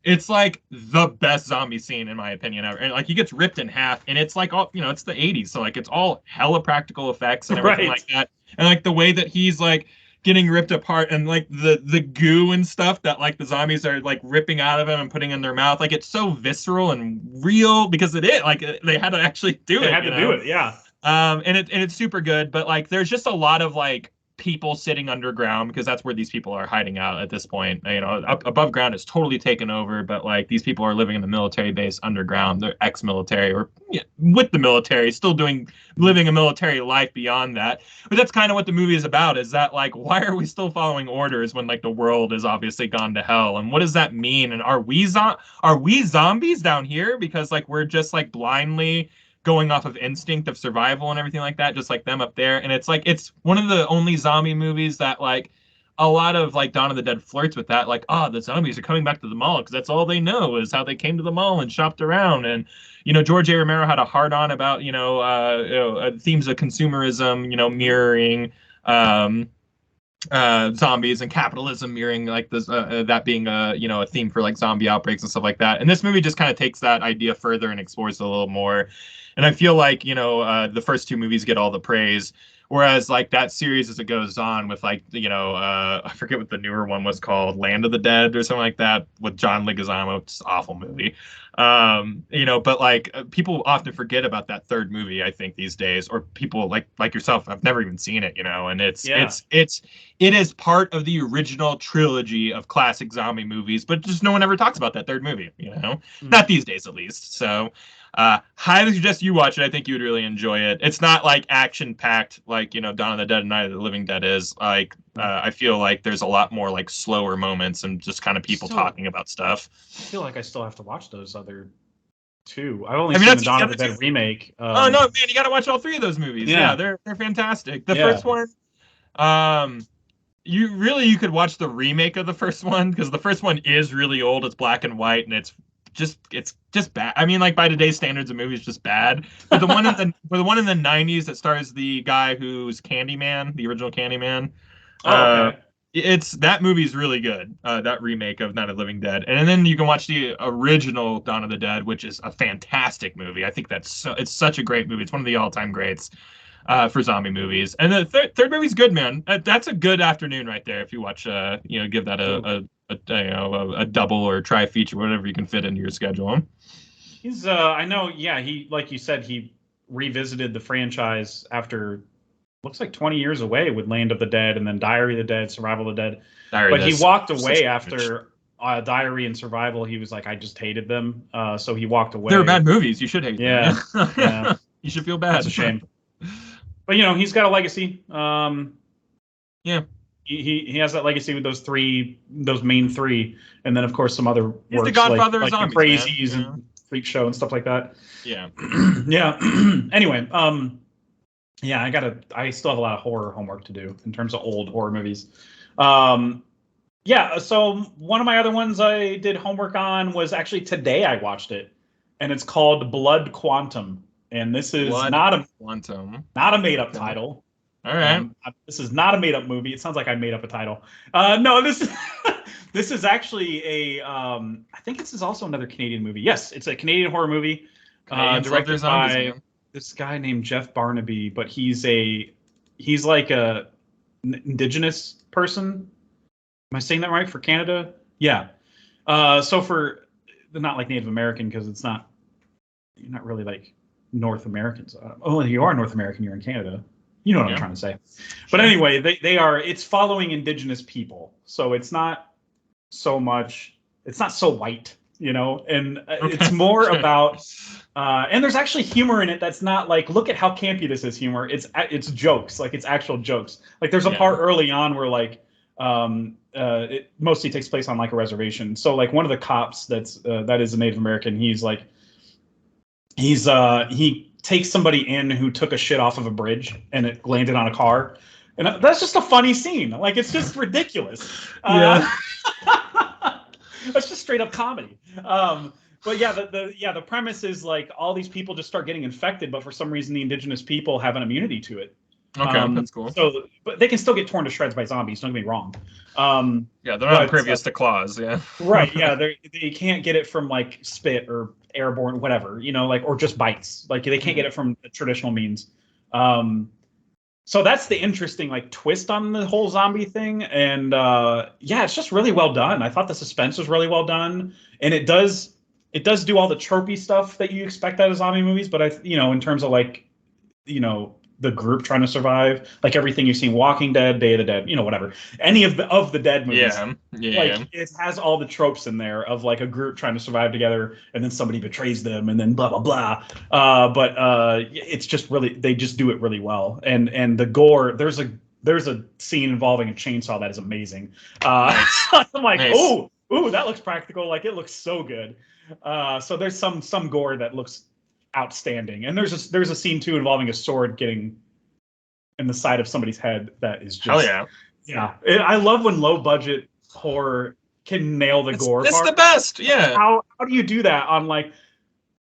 it's like the best zombie scene in my opinion ever. And like he gets ripped in half, and it's like all it's the 80s, so like it's all hella practical effects and everything like that. And like the way that he's like getting ripped apart, and like the goo and stuff that like the zombies are like ripping out of him and putting in their mouth, like it's so visceral and real because they had to actually do it. They had to do it, yeah. And it's super good, but like there's just a lot of like people sitting underground because that's where these people are hiding out at this point. You know, above ground is totally taken over, but like these people are living in the military base underground. They're ex-military or with the military, still living a military life beyond that. But that's kind of what the movie is about, is that like, why are we still following orders when like the world is obviously gone to hell? And what does that mean? And are we zombies down here because like we're just like blindly going off of instinct of survival and everything like that, just like them up there? And it's like, it's one of the only zombie movies that like a lot of like Dawn of the Dead flirts with that, like, oh, the zombies are coming back to the mall because that's all they know is how they came to the mall and shopped around. And George A. Romero had a hard on about themes of consumerism, mirroring zombies, and capitalism mirroring like this, that being a theme for like zombie outbreaks and stuff like that. And this movie just kind of takes that idea further and explores it a little more. And I feel like the first two movies get all the praise, whereas like that series as it goes on with like I forget what the newer one was called, Land of the Dead or something like that, with John Leguizamo. It's an awful movie. But like people often forget about that third movie, I think, these days, or people like yourself. I've never even seen it, and it is part of the original trilogy of classic zombie movies, but just no one ever talks about that third movie, not these days at least. So highly suggest you watch it. I think you would really enjoy it. It's not like action packed like Dawn of the Dead and Night of the Living Dead is. Like I feel like there's a lot more like slower moments and just kind of people talking about stuff. I feel like I still have to watch those other two. I've only seen the Dawn of the Dead remake. Oh no, man, you got to watch all three of those movies. Yeah, they're fantastic. The first one, you could watch the remake of the first one because the first one is really old. It's black and white, and it's just bad. I mean, like by today's standards, the movie is just bad. But the one in the 90s that stars the guy who's Candyman, the original Candyman. Okay. That movie's really good. That remake of Night of the Living Dead, and then you can watch the original Dawn of the Dead, which is a fantastic movie. I think it's such a great movie. It's one of the all-time greats for zombie movies. And the third movie's good, man. That's a good afternoon right there if you watch. Give that a double or try feature, whatever you can fit into your schedule. He's I know, yeah, he, like you said, he revisited the franchise after looks like 20 years away with Land of the Dead and then Diary of the Dead, Survival of the Dead. But he walked away after Diary and Survival. He was like, I just hated them. So he walked away. They're bad movies. You should hate them. Yeah. You should feel bad. That's a shame. But he's got a legacy. Yeah. He has that legacy with those main three, and then of course some other He's works the Godfather like of zombies, the Crazies and Freak Show and stuff like that. Yeah. Yeah. Anyway, Yeah, I still have a lot of horror homework to do in terms of old horror movies. Um, yeah, so one of my other ones I did homework on was actually today I watched it, and it's called Blood Quantum. And this is Blood Quantum. not a made up Okay. title. All right. This is not a made up movie. It sounds like I made up a title. No, this this is actually a I think this is also another Canadian movie. Yes, it's a Canadian horror movie Canadians love their directed zombies, by man. this guy named Jeff Barnaby, but he's like a indigenous person. Am I saying that right for Canada? Yeah. So for not like Native American because it's not you're not really like North Americans. Oh, you are North American. You're in Canada. You know what I'm trying to say. But anyway, they are. It's following indigenous people, so it's not so much. It's not so white, you know, and it's more about. And there's actually humor in it that's not like, look at how campy this is humor. It's jokes, like it's actual jokes. Like there's a part early on where like it mostly takes place on like a reservation. So like one of the cops that is a Native American, he takes somebody in who took a shit off of a bridge and it landed on a car, and that's just a funny scene. Like it's just ridiculous. That's just straight up comedy. But yeah, the premise is like all these people just start getting infected, but for some reason the indigenous people have an immunity to it. Okay, that's cool. So, but they can still get torn to shreds by zombies. Don't get me wrong. Yeah, they're not impervious to claws. Yeah. Right. Yeah, they can't get it from like spit or airborne, whatever. You know, like or just bites. Like they can't get it from the traditional means. So that's the interesting like twist on the whole zombie thing, and yeah, it's just really well done. I thought the suspense was really well done, and it does do all the tropey stuff that you expect out of zombie movies. But in terms of like, the group trying to survive, like everything you've seen, Walking Dead, Day of the Dead, whatever, any of the Dead movies. Like it has all the tropes in there of like a group trying to survive together, and then somebody betrays them, and then blah blah blah. But it's just really they just do it really well, and the gore. There's a scene involving a chainsaw that is amazing. I'm like, oh, that looks practical. Like it looks so good. So there's some gore that looks outstanding, and there's a scene too involving a sword getting in the side of somebody's head that is just I love when low budget horror can nail the gore. It's the best. Yeah. How do you do that on like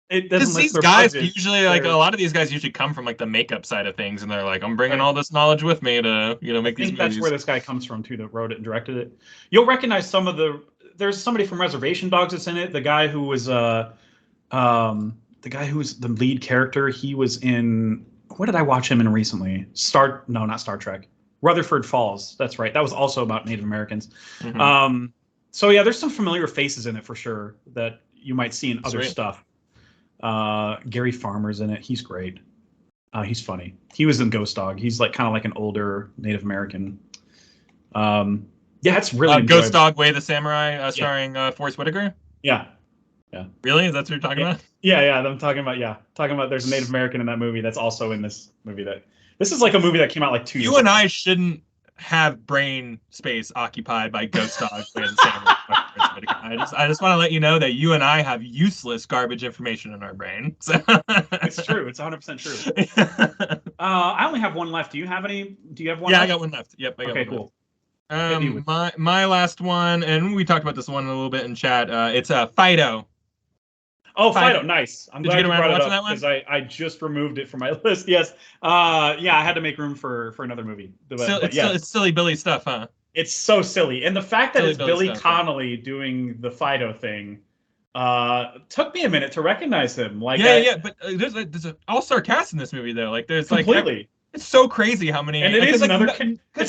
it doesn't these guys usually like a lot of these guys usually come from like the makeup side of things, and they're like, I'm bringing all this knowledge with me to make these movies. That's where this guy comes from too, that wrote it and directed it. You'll recognize there's somebody from Reservation Dogs that's in it. The guy who was the guy who's the lead character, he was in, what did I watch him in recently? Not Star Trek. Rutherford Falls. That's right. That was also about Native Americans. Mm-hmm. So yeah, there's some familiar faces in it for sure that you might see in other stuff. Gary Farmer's in it. He's great. He's funny. He was in Ghost Dog. He's like kind of like an older Native American. Yeah, it's really Ghost Dog, Way the Samurai, starring Forrest Whitaker. Yeah. Yeah. Really? That's what you're talking about? Yeah. I'm talking about there's a Native American in that movie that's also in this movie. This is like a movie that came out like 2 years ago. You and I shouldn't have brain space occupied by Ghost Dog, Way the Samurai. I just want to let you know that you and I have useless garbage information in our brain. So. It's true. It's 100% true. I only have one left. Do you have one? Yeah, I got one left. Yep. I got one cool. Left. My last one, and we talked about this one a little bit in chat. It's Fido. Oh, Fido, nice. I'm glad you brought it up because I just removed it from my list. Yes. I had to make room for another movie. It's silly Billy stuff, huh? It's so silly. And the fact that it's Billy Connolly doing the Fido thing took me a minute to recognize him. Like but there's an all-star cast in this movie though. Like there's completely. It's so crazy how many. And it's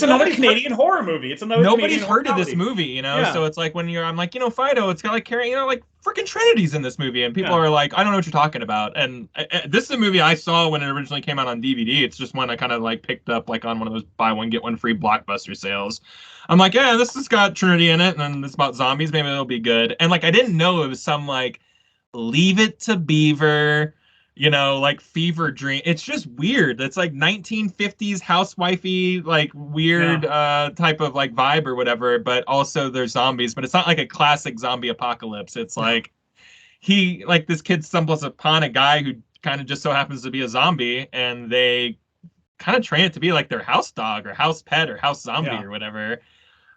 another Canadian horror movie. It's another. Nobody's heard of this movie, So it's like when I'm like, Fido. It's got like carrying, like freaking Trinity's in this movie, and people are like, I don't know what you're talking about. And this is a movie I saw when it originally came out on DVD. It's just one I kind of like picked up like on one of those buy one get one free Blockbuster sales. I'm like, yeah, this has got Trinity in it, and it's about zombies. Maybe it'll be good. And like, I didn't know it was some like Leave It to Beaver. Like fever dream. It's just weird. It's like 1950s housewifey, like weird type of like vibe or whatever, but also there's zombies, but it's not like a classic zombie apocalypse. It's like this kid stumbles upon a guy who kind of just so happens to be a zombie, and they kind of train it to be like their house dog or house pet or house zombie or whatever.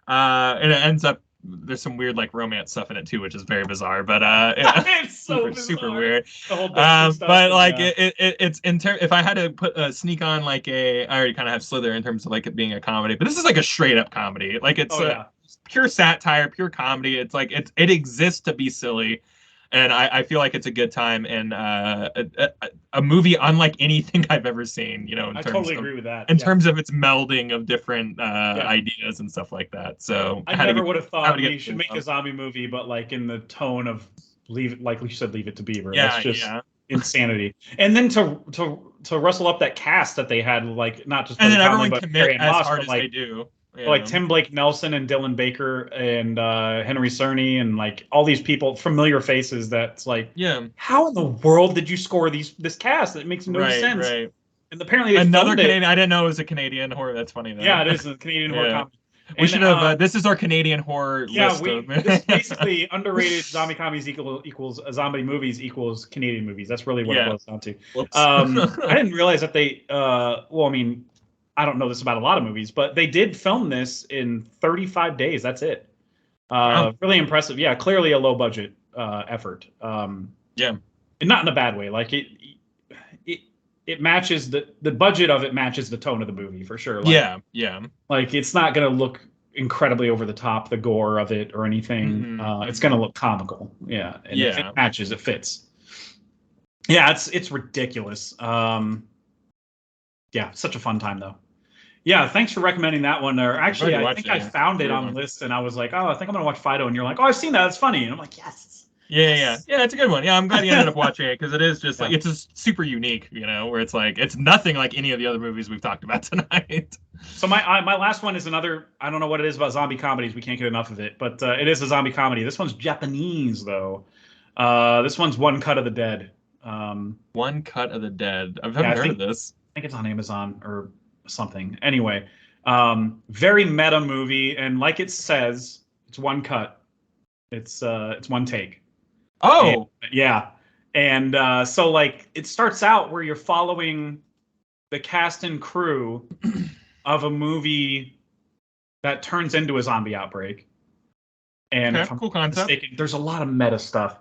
And it ends up there's some weird like romance stuff in it too, which is very bizarre. But it's so super weird. The whole stuff. But like it's if I had to put a sneak on like I already kind of have Slither in terms of like it being a comedy, but this is like a straight up comedy. Like it's pure satire, pure comedy. It's like it exists to be silly. And I feel like it's a good time and a movie unlike anything I've ever seen, you know, I totally agree with that. In terms of its melding of different ideas and stuff like that. So I never would have thought we should make a zombie movie, but like in the tone of Leave It to Beaver. Yeah, that's just insanity. And then to rustle up that cast that they had, like not just and then everyone commit as hard as they do. Yeah. Like Tim Blake Nelson and Dylan Baker and Henry Cerny and like all these people, familiar faces. That's like, how in the world did you score this cast? It makes no sense. Right. And apparently another Canadian. I didn't know it was a Canadian horror. That's funny though. Yeah, it is a Canadian horror comedy. We should have. This is our Canadian horror list. This basically underrated zombie comedies equals zombie movies equals Canadian movies. That's really what it boils down to. I didn't realize that they. Well, I mean, I don't know this about a lot of movies, but they did film this in 35 days. That's it. Wow. Really impressive. Yeah, clearly a low budget effort. And not in a bad way. Like it matches the budget of it matches the tone of the movie for sure. Like, Like it's not going to look incredibly over the top, the gore of it or anything. It's going to look comical. Yeah. And if it matches, it fits. Yeah, it's ridiculous. Yeah, such a fun time though. Yeah, thanks for recommending that one. Or actually, I think I found it on the list, and I was like, oh, I think I'm gonna watch Fido, and you're like, oh, I've seen that. It's funny, and I'm like, yes. Yeah, it's a good one. Yeah, I'm glad you ended up watching it because it is just like it's just super unique, you know, where it's like it's nothing like any of the other movies we've talked about tonight. So my last one is another. I don't know what it is about zombie comedies. We can't get enough of it, but it is a zombie comedy. This one's Japanese though. This one's One Cut of the Dead. One Cut of the Dead. I've never heard of this. I think it's on Amazon or something. Anyway, very meta movie, and like it says, it's one cut. It's one take. Oh, and so like it starts out where you're following the cast and crew of a movie that turns into a zombie outbreak. And if I'm cool concept. Mistaken, there's a lot of meta stuff.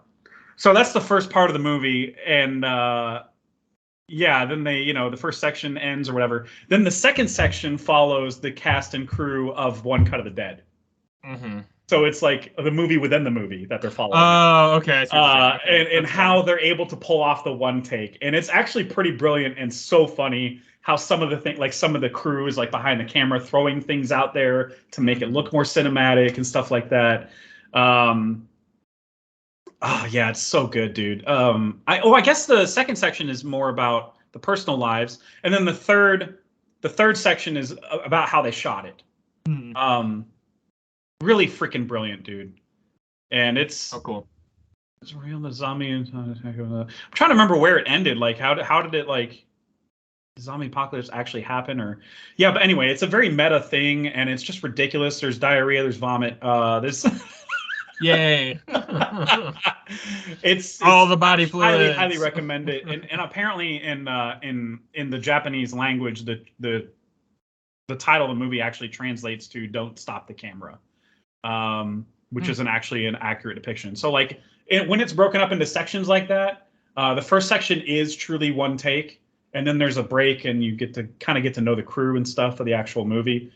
So that's the first part of the movie, and then they, the first section ends or whatever. Then the second section follows the cast and crew of One Cut of the Dead. Mm-hmm. So it's like the movie within the movie that they're following. Oh, okay. And how they're able to pull off the one take. And it's actually pretty brilliant and so funny how some of the crew is like behind the camera throwing things out there to make it look more cinematic and stuff like that. It's so good, dude. I guess the second section is more about the personal lives, and then the third section is about how they shot it. Really freaking brilliant, dude. And it's cool. It's real. The zombie. I'm trying to remember where it ended. Like how did it like? The zombie apocalypse actually happen or? Yeah, but anyway, it's a very meta thing, and it's just ridiculous. There's diarrhea. There's vomit. There's. Yay! it's all the body fluids. Highly recommend it. And apparently in the Japanese language, the title of the movie actually translates to "Don't Stop the Camera," which isn't actually an accurate depiction. So like when it's broken up into sections like that, the first section is truly one take, and then there's a break, and you get to know the crew and stuff of the actual movie.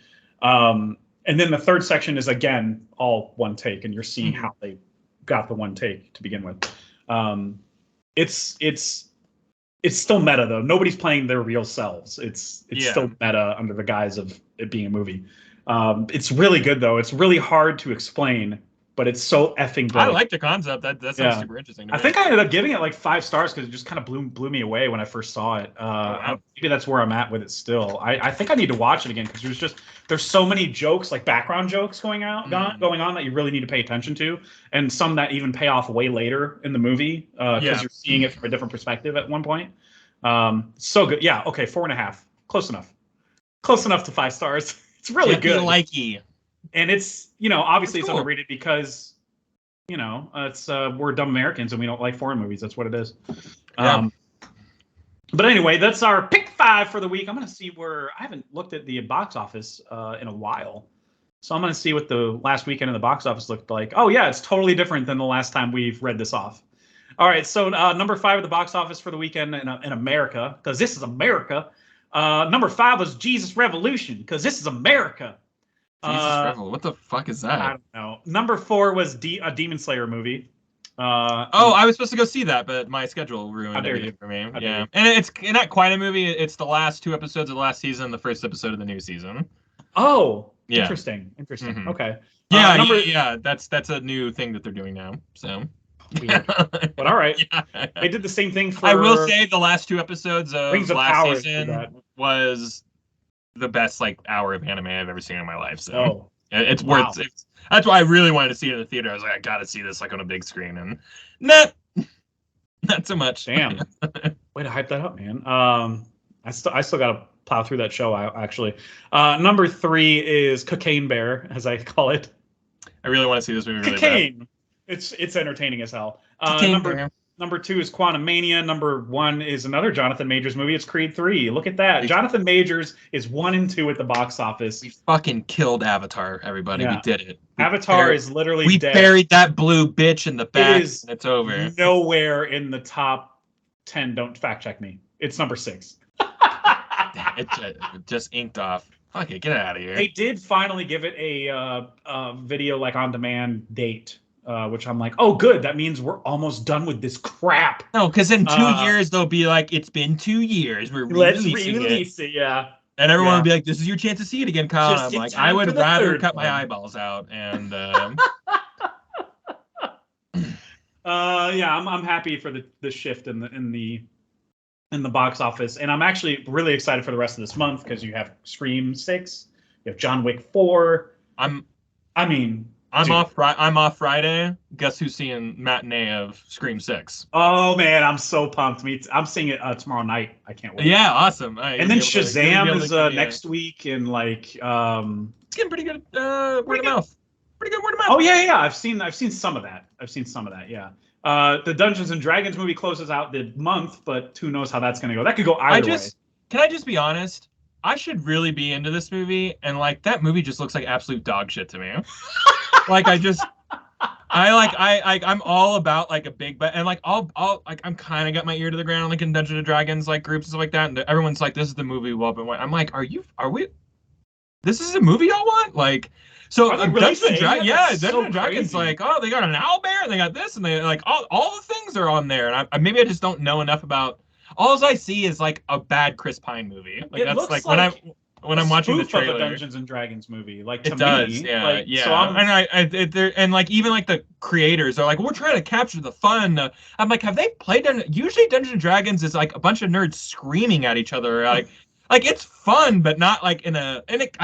And then the third section is again all one take, and you're seeing how they got the one take to begin with. It's still meta though. Nobody's playing their real selves. It's still meta under the guise of it being a movie. It's really good though. It's really hard to explain, but it's so effing good. I like the concept. That sounds super interesting to me. I think I ended up giving it like 5 stars because it just kind of blew me away when I first saw it. Maybe that's where I'm at with it still. I think I need to watch it again because there's so many jokes, like background jokes going on that you really need to pay attention to, and some that even pay off way later in the movie because you're seeing it from a different perspective at one point. So good. Yeah. Okay. 4.5. Close enough to 5 stars. It's really good. Likey. And it's, obviously it's underrated because, it's we're dumb Americans and we don't like foreign movies. That's what it is. But anyway, that's our pick 5 for the week. I'm going to see where I haven't looked at the box office in a while. So I'm going to see what the last weekend in the box office looked like. Oh, yeah, it's totally different than the last time we've read this off. All right, so number 5 of the box office for the weekend in America, because this is America. Number 5 was Jesus Revolution, because this is America. Jesus Revel, what the fuck is that? I don't know. Number 4 was a Demon Slayer movie. I was supposed to go see that, but my schedule ruined everything for me. Yeah, and it's not quite a movie. It's the last 2 episodes of the last season, the first episode of the new season. Oh, yeah. Interesting. Mm-hmm. Okay. Yeah, that's a new thing that they're doing now. So. Weird. But all right. Yeah. They did the same thing for. I will say the last 2 episodes of Rings of last Power season was the best hour of anime I've ever seen in my life. So it's wow. worth. That's why I really wanted to see it in the theater. I was like, I gotta see this on a big screen, and not so much. Damn. Way to hype that up, man. I still gotta plow through that show. Actually, number 3 is Cocaine Bear, as I call it. I really want to see this movie. Really Cocaine. Bad. It's entertaining as hell. Number 2 is Quantum Mania. Number 1 is another Jonathan Majors movie. It's Creed 3. Look at that. Jonathan Majors is 1 and 2 at the box office. We fucking killed Avatar, everybody. Yeah. We did it. Avatar is literally dead. We buried that blue bitch in the back. It's over. Nowhere in the top 10. Don't fact check me. It's number 6. It just inked off. Fuck it, get out of here. They did finally give it a video on demand date. Which I'm like, oh, good. That means we're almost done with this crap. No, because in 2 years, they'll be like, it's been 2 years. Let's re-release it. Yeah. And everyone will be like, this is your chance to see it again, Kyle. I'm like, I would rather cut my eyeballs out. And yeah, I'm happy for the shift in the box office. And I'm actually really excited for the rest of this month because you have Scream 6, you have John Wick 4. I'm off Friday. Guess who's seeing matinee of Scream 6? Oh man, I'm so pumped. I'm seeing it tomorrow night. I can't wait. Yeah, awesome. And then Shazam is next week, and it's getting pretty good word of mouth. Pretty good word of mouth. Oh yeah. I've seen some of that. Yeah. The Dungeons and Dragons movie closes out the month, but who knows how that's gonna go? That could go either way. Can I just be honest? I should really be into this movie, and that movie just looks like absolute dog shit to me. I'm all about a big bet, and I'm kind of got my ear to the ground in Dungeons and Dragons groups and stuff like that, and everyone's like, this is the movie we've all been waiting. I'm like, are we? This is a movie y'all want? So Dungeons and Dragons, Dungeons and Dragons they got an owlbear, and they got this, and they all the things are on there, and maybe I just don't know enough about. All I see is a bad Chris Pine movie. That's when I'm watching the trailer. Of a Dungeons and Dragons movie, it does, yeah. So even the creators are we're trying to capture the fun. I'm like, have they played? Usually Dungeons and Dragons is a bunch of nerds screaming at each other. It's fun, but not I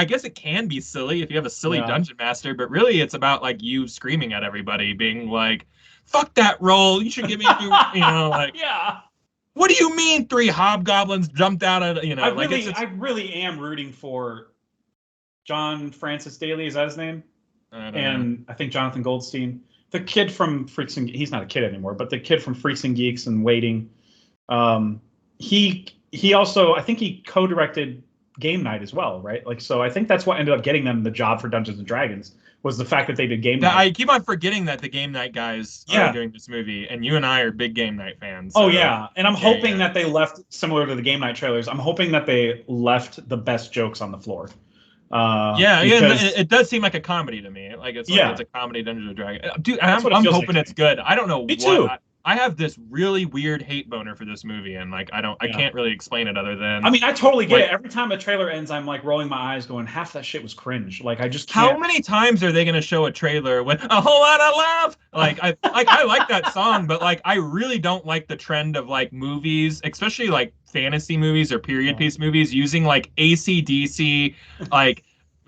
guess it can be silly if you have a silly dungeon master, but really it's about you screaming at everybody, being like, "Fuck that roll! You should give me a new," yeah. What do you mean 3 hobgoblins jumped out of, I really am rooting for John Francis Daly, is that his name? I think Jonathan Goldstein. The kid from Freaks and he's not a kid anymore, but the kid from Freaks and Geeks and Waiting. He also, I think he co-directed Game Night as well, right? So I think that's what ended up getting them the job for Dungeons and Dragons. Was the fact that they did Game Night. I keep on forgetting that the Game Night guys are doing this movie, and you and I are big Game Night fans. So. Oh, yeah. And I'm hoping that they left, similar to the Game Night trailers, I'm hoping that they left the best jokes on the floor. It does seem like a comedy to me. It's a comedy Dungeons and Dragons. Dude, I'm hoping it's good. I don't know Me too. I have this really weird hate boner for this movie, and I can't really explain it other than. I mean, I totally get it. Every time a trailer ends, I'm rolling my eyes, going, half that shit was cringe. I just can't. How many times are they going to show a trailer with a whole lot of love? I like that song, but I really don't like the trend of movies, especially fantasy movies or period piece movies, using AC/DC,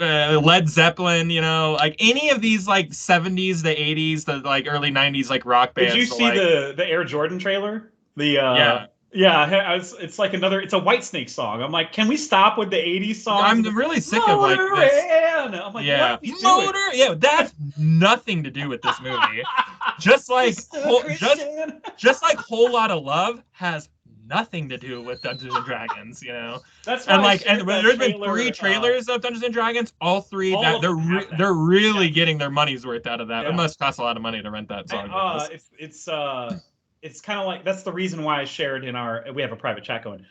Led Zeppelin, any of these 70s, the 80s, the early 90s rock bands. Did you see the Air Jordan trailer? Yeah, it's it's a Whitesnake song. I'm like, can we stop with the 80s songs? I'm really sick of this. I'm like, yeah, Motor. Yeah, that's nothing to do with this movie. just like Whole Lot of Love has nothing to do with Dungeons and Dragons, you know. That's why And there's been 3 trailers of Dungeons and Dragons, all 3 that they're really getting their money's worth out of that. It must cost a lot of money to rent that song. It's kind of like, that's the reason why I shared we have a private chat going.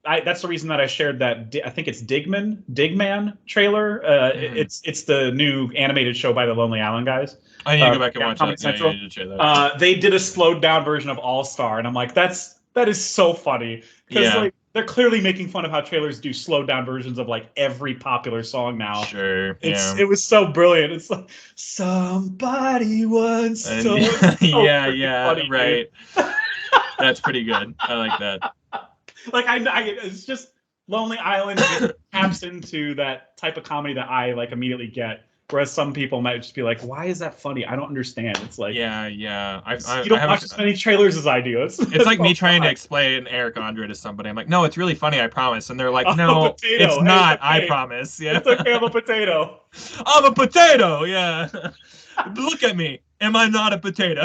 That's the reason that I shared that. I think it's Digman trailer. It's the new animated show by the Lonely Island guys. I need to go back and watch that. Central. They did a slowed down version of All Star, and I'm like, that is so funny, because like they're clearly making fun of how trailers do slowed down versions of like every popular song now. Sure. It was so brilliant. It's like, somebody once told me. Funny, right. That's pretty good. I like that. Like it's just Lonely Island taps into that type of comedy that I like immediately get. Whereas some people might just be like, "Why is that funny? I don't understand." It's like, you don't watch as many trailers as I do. It's like me trying to explain Eric Andre to somebody. I'm like, "No, it's really funny, I promise." And they're like, "No, it's not. I promise." Yeah, it's okay. I'm a potato. I'm a potato. Yeah. Look at me. Am I not a potato?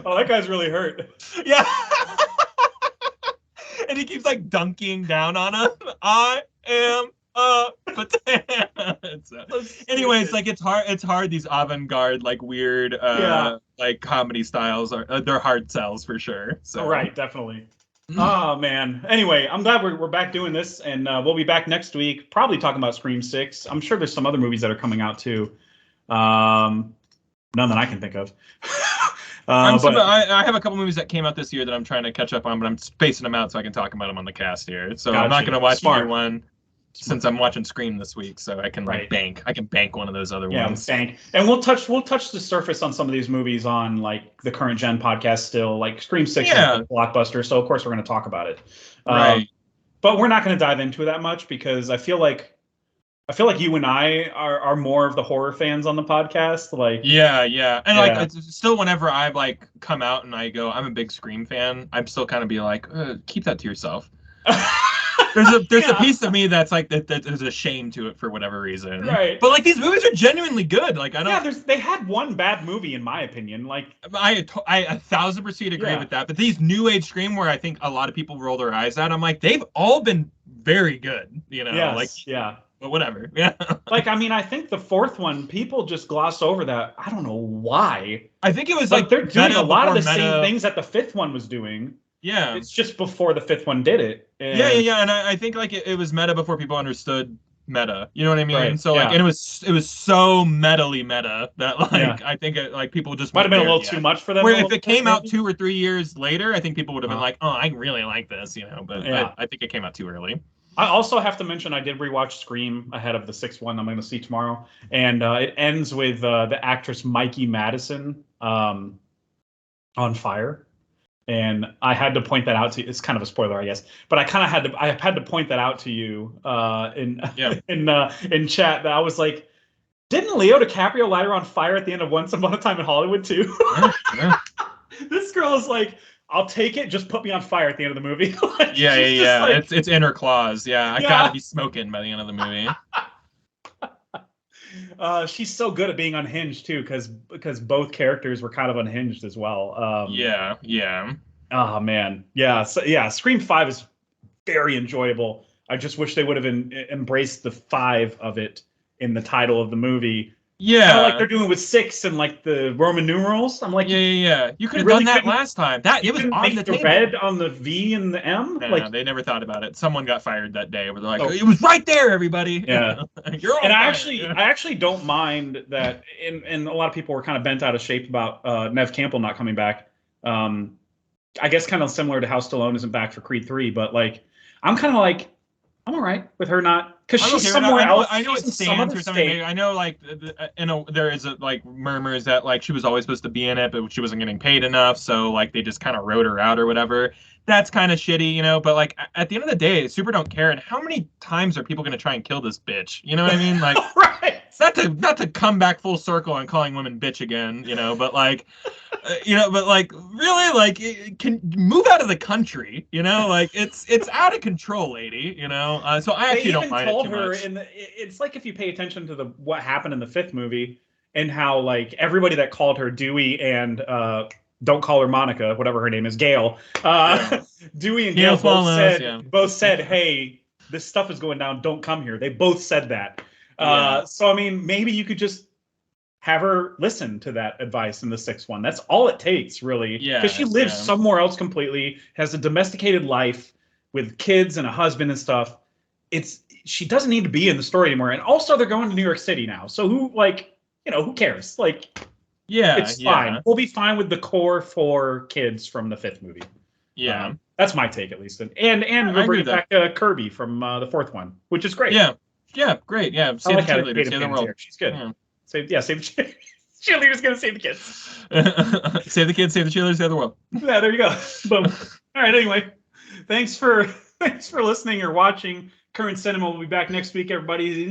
Oh, that guy's really hurt. Yeah. And he keeps like dunking down on him. I am a potato. Anyways, like it's hard. These avant-garde, like weird, like comedy styles they're hard sells for sure. So right, definitely. Oh man. Anyway, I'm glad we're back doing this, and we'll be back next week, probably talking about Scream 6. I'm sure there's some other movies that are coming out too. None that I can think of. I have a couple movies that came out this year that I'm trying to catch up on, but I'm spacing them out so I can talk about them on the cast here. So I'm not going to watch either one since I'm watching Scream this week, so I can bank. I can bank one of those other ones. Yeah, bank. And we'll touch the surface on some of these movies on like the current gen podcast still, like Scream 6 is a blockbuster, so of course we're going to talk about it. Right. But we're not going to dive into it that much because I feel like you and I are more of the horror fans on the podcast. Like and like it's still, whenever I like come out and I go, I'm a big Scream fan, I'm still kind of be like, keep that to yourself. There's a piece of me that's like that there's a shame to it for whatever reason. Right. But like these movies are genuinely good. Like I don't. Yeah, they had one bad movie in my opinion. Like I 1,000% agree with that. But these new age Scream, where I think a lot of people roll their eyes at, I'm like, they've all been very good. You know. Yes, But whatever. Yeah. Like, I mean, I think the fourth one, people just gloss over that. I don't know why. I think it was like they're doing a lot of the same things that the fifth one was doing. Yeah. It's just before the fifth one did it. And And I think like it was meta before people understood meta. You know what I mean? Right. So like, and it was so metally meta that like I think like people just might have been a little too much for them. Where if it came out 2 or 3 years later, I think people would have been like, oh, I really like this, you know. But I think it came out too early. I also have to mention I did rewatch Scream ahead of the sixth one I'm going to see tomorrow, and it ends with the actress Mikey Madison on fire, and I had to point that out to you. It's kind of a spoiler, I guess, but I had to point that out to you in chat. That I was like, didn't Leo DiCaprio light her on fire at the end of Once Upon a Time in Hollywood too? This girl is like, I'll take it. Just put me on fire at the end of the movie. Like, Like, it's in her claws. I gotta be smoking by the end of the movie. She's so good at being unhinged too, because both characters were kind of unhinged as well. Oh man, Scream 5 is very enjoyable. I just wish they would have embraced the 5 of it in the title of the movie. Kind of like they're doing with 6 and like the Roman numerals. I'm like, you could have done that last time. It was on the table. Red on the V and the M. No, like they never thought about it. Someone got fired that day. Where they're like, it was right there, everybody. Yeah, I actually don't mind that. And a lot of people were kind of bent out of shape about Nev Campbell not coming back. I guess kind of similar to how Stallone isn't back for Creed 3, but like I'm kind of like, I'm all right with her not, because she's somewhere else. I know it stands or something. Maybe. I know like there is like murmurs that like she was always supposed to be in it, but she wasn't getting paid enough, so like they just kind of wrote her out or whatever. That's kind of shitty, you know. But like at the end of the day, super don't care. And how many times are people gonna try and kill this bitch? You know what I mean? Like, right. Not to come back full circle on calling women bitch again, you know. But like, but like really, like, can move out of the country, you know? Like it's out of control, lady, you know. So I actually don't mind it too much. It's like if you pay attention to what happened in the 5th movie and how like everybody that called her Dewey and don't call her Monica, whatever her name is, Gail. Dewey and Gail Gail Swallows, both said, hey, this stuff is going down. Don't come here. They both said that. So, I mean, maybe you could just have her listen to that advice in the sixth one. That's all it takes, really. Because she lives somewhere else completely, has a domesticated life with kids and a husband and stuff. She doesn't need to be in the story anymore. And also, they're going to New York City now. So who cares? It's fine. We'll be fine with the core 4 kids from the 5th movie. That's my take, at least. And we'll bring back Kirby from the 4th one, which is great. Yeah, great. Yeah, save the cheerleader, save the world. She's good. Save the cheerleader's gonna save the kids. Save the kids, save the cheerleaders, save the world. Yeah, there you go. Boom. All right. Anyway, thanks for listening or watching Current Cinema. We'll be back next week, everybody.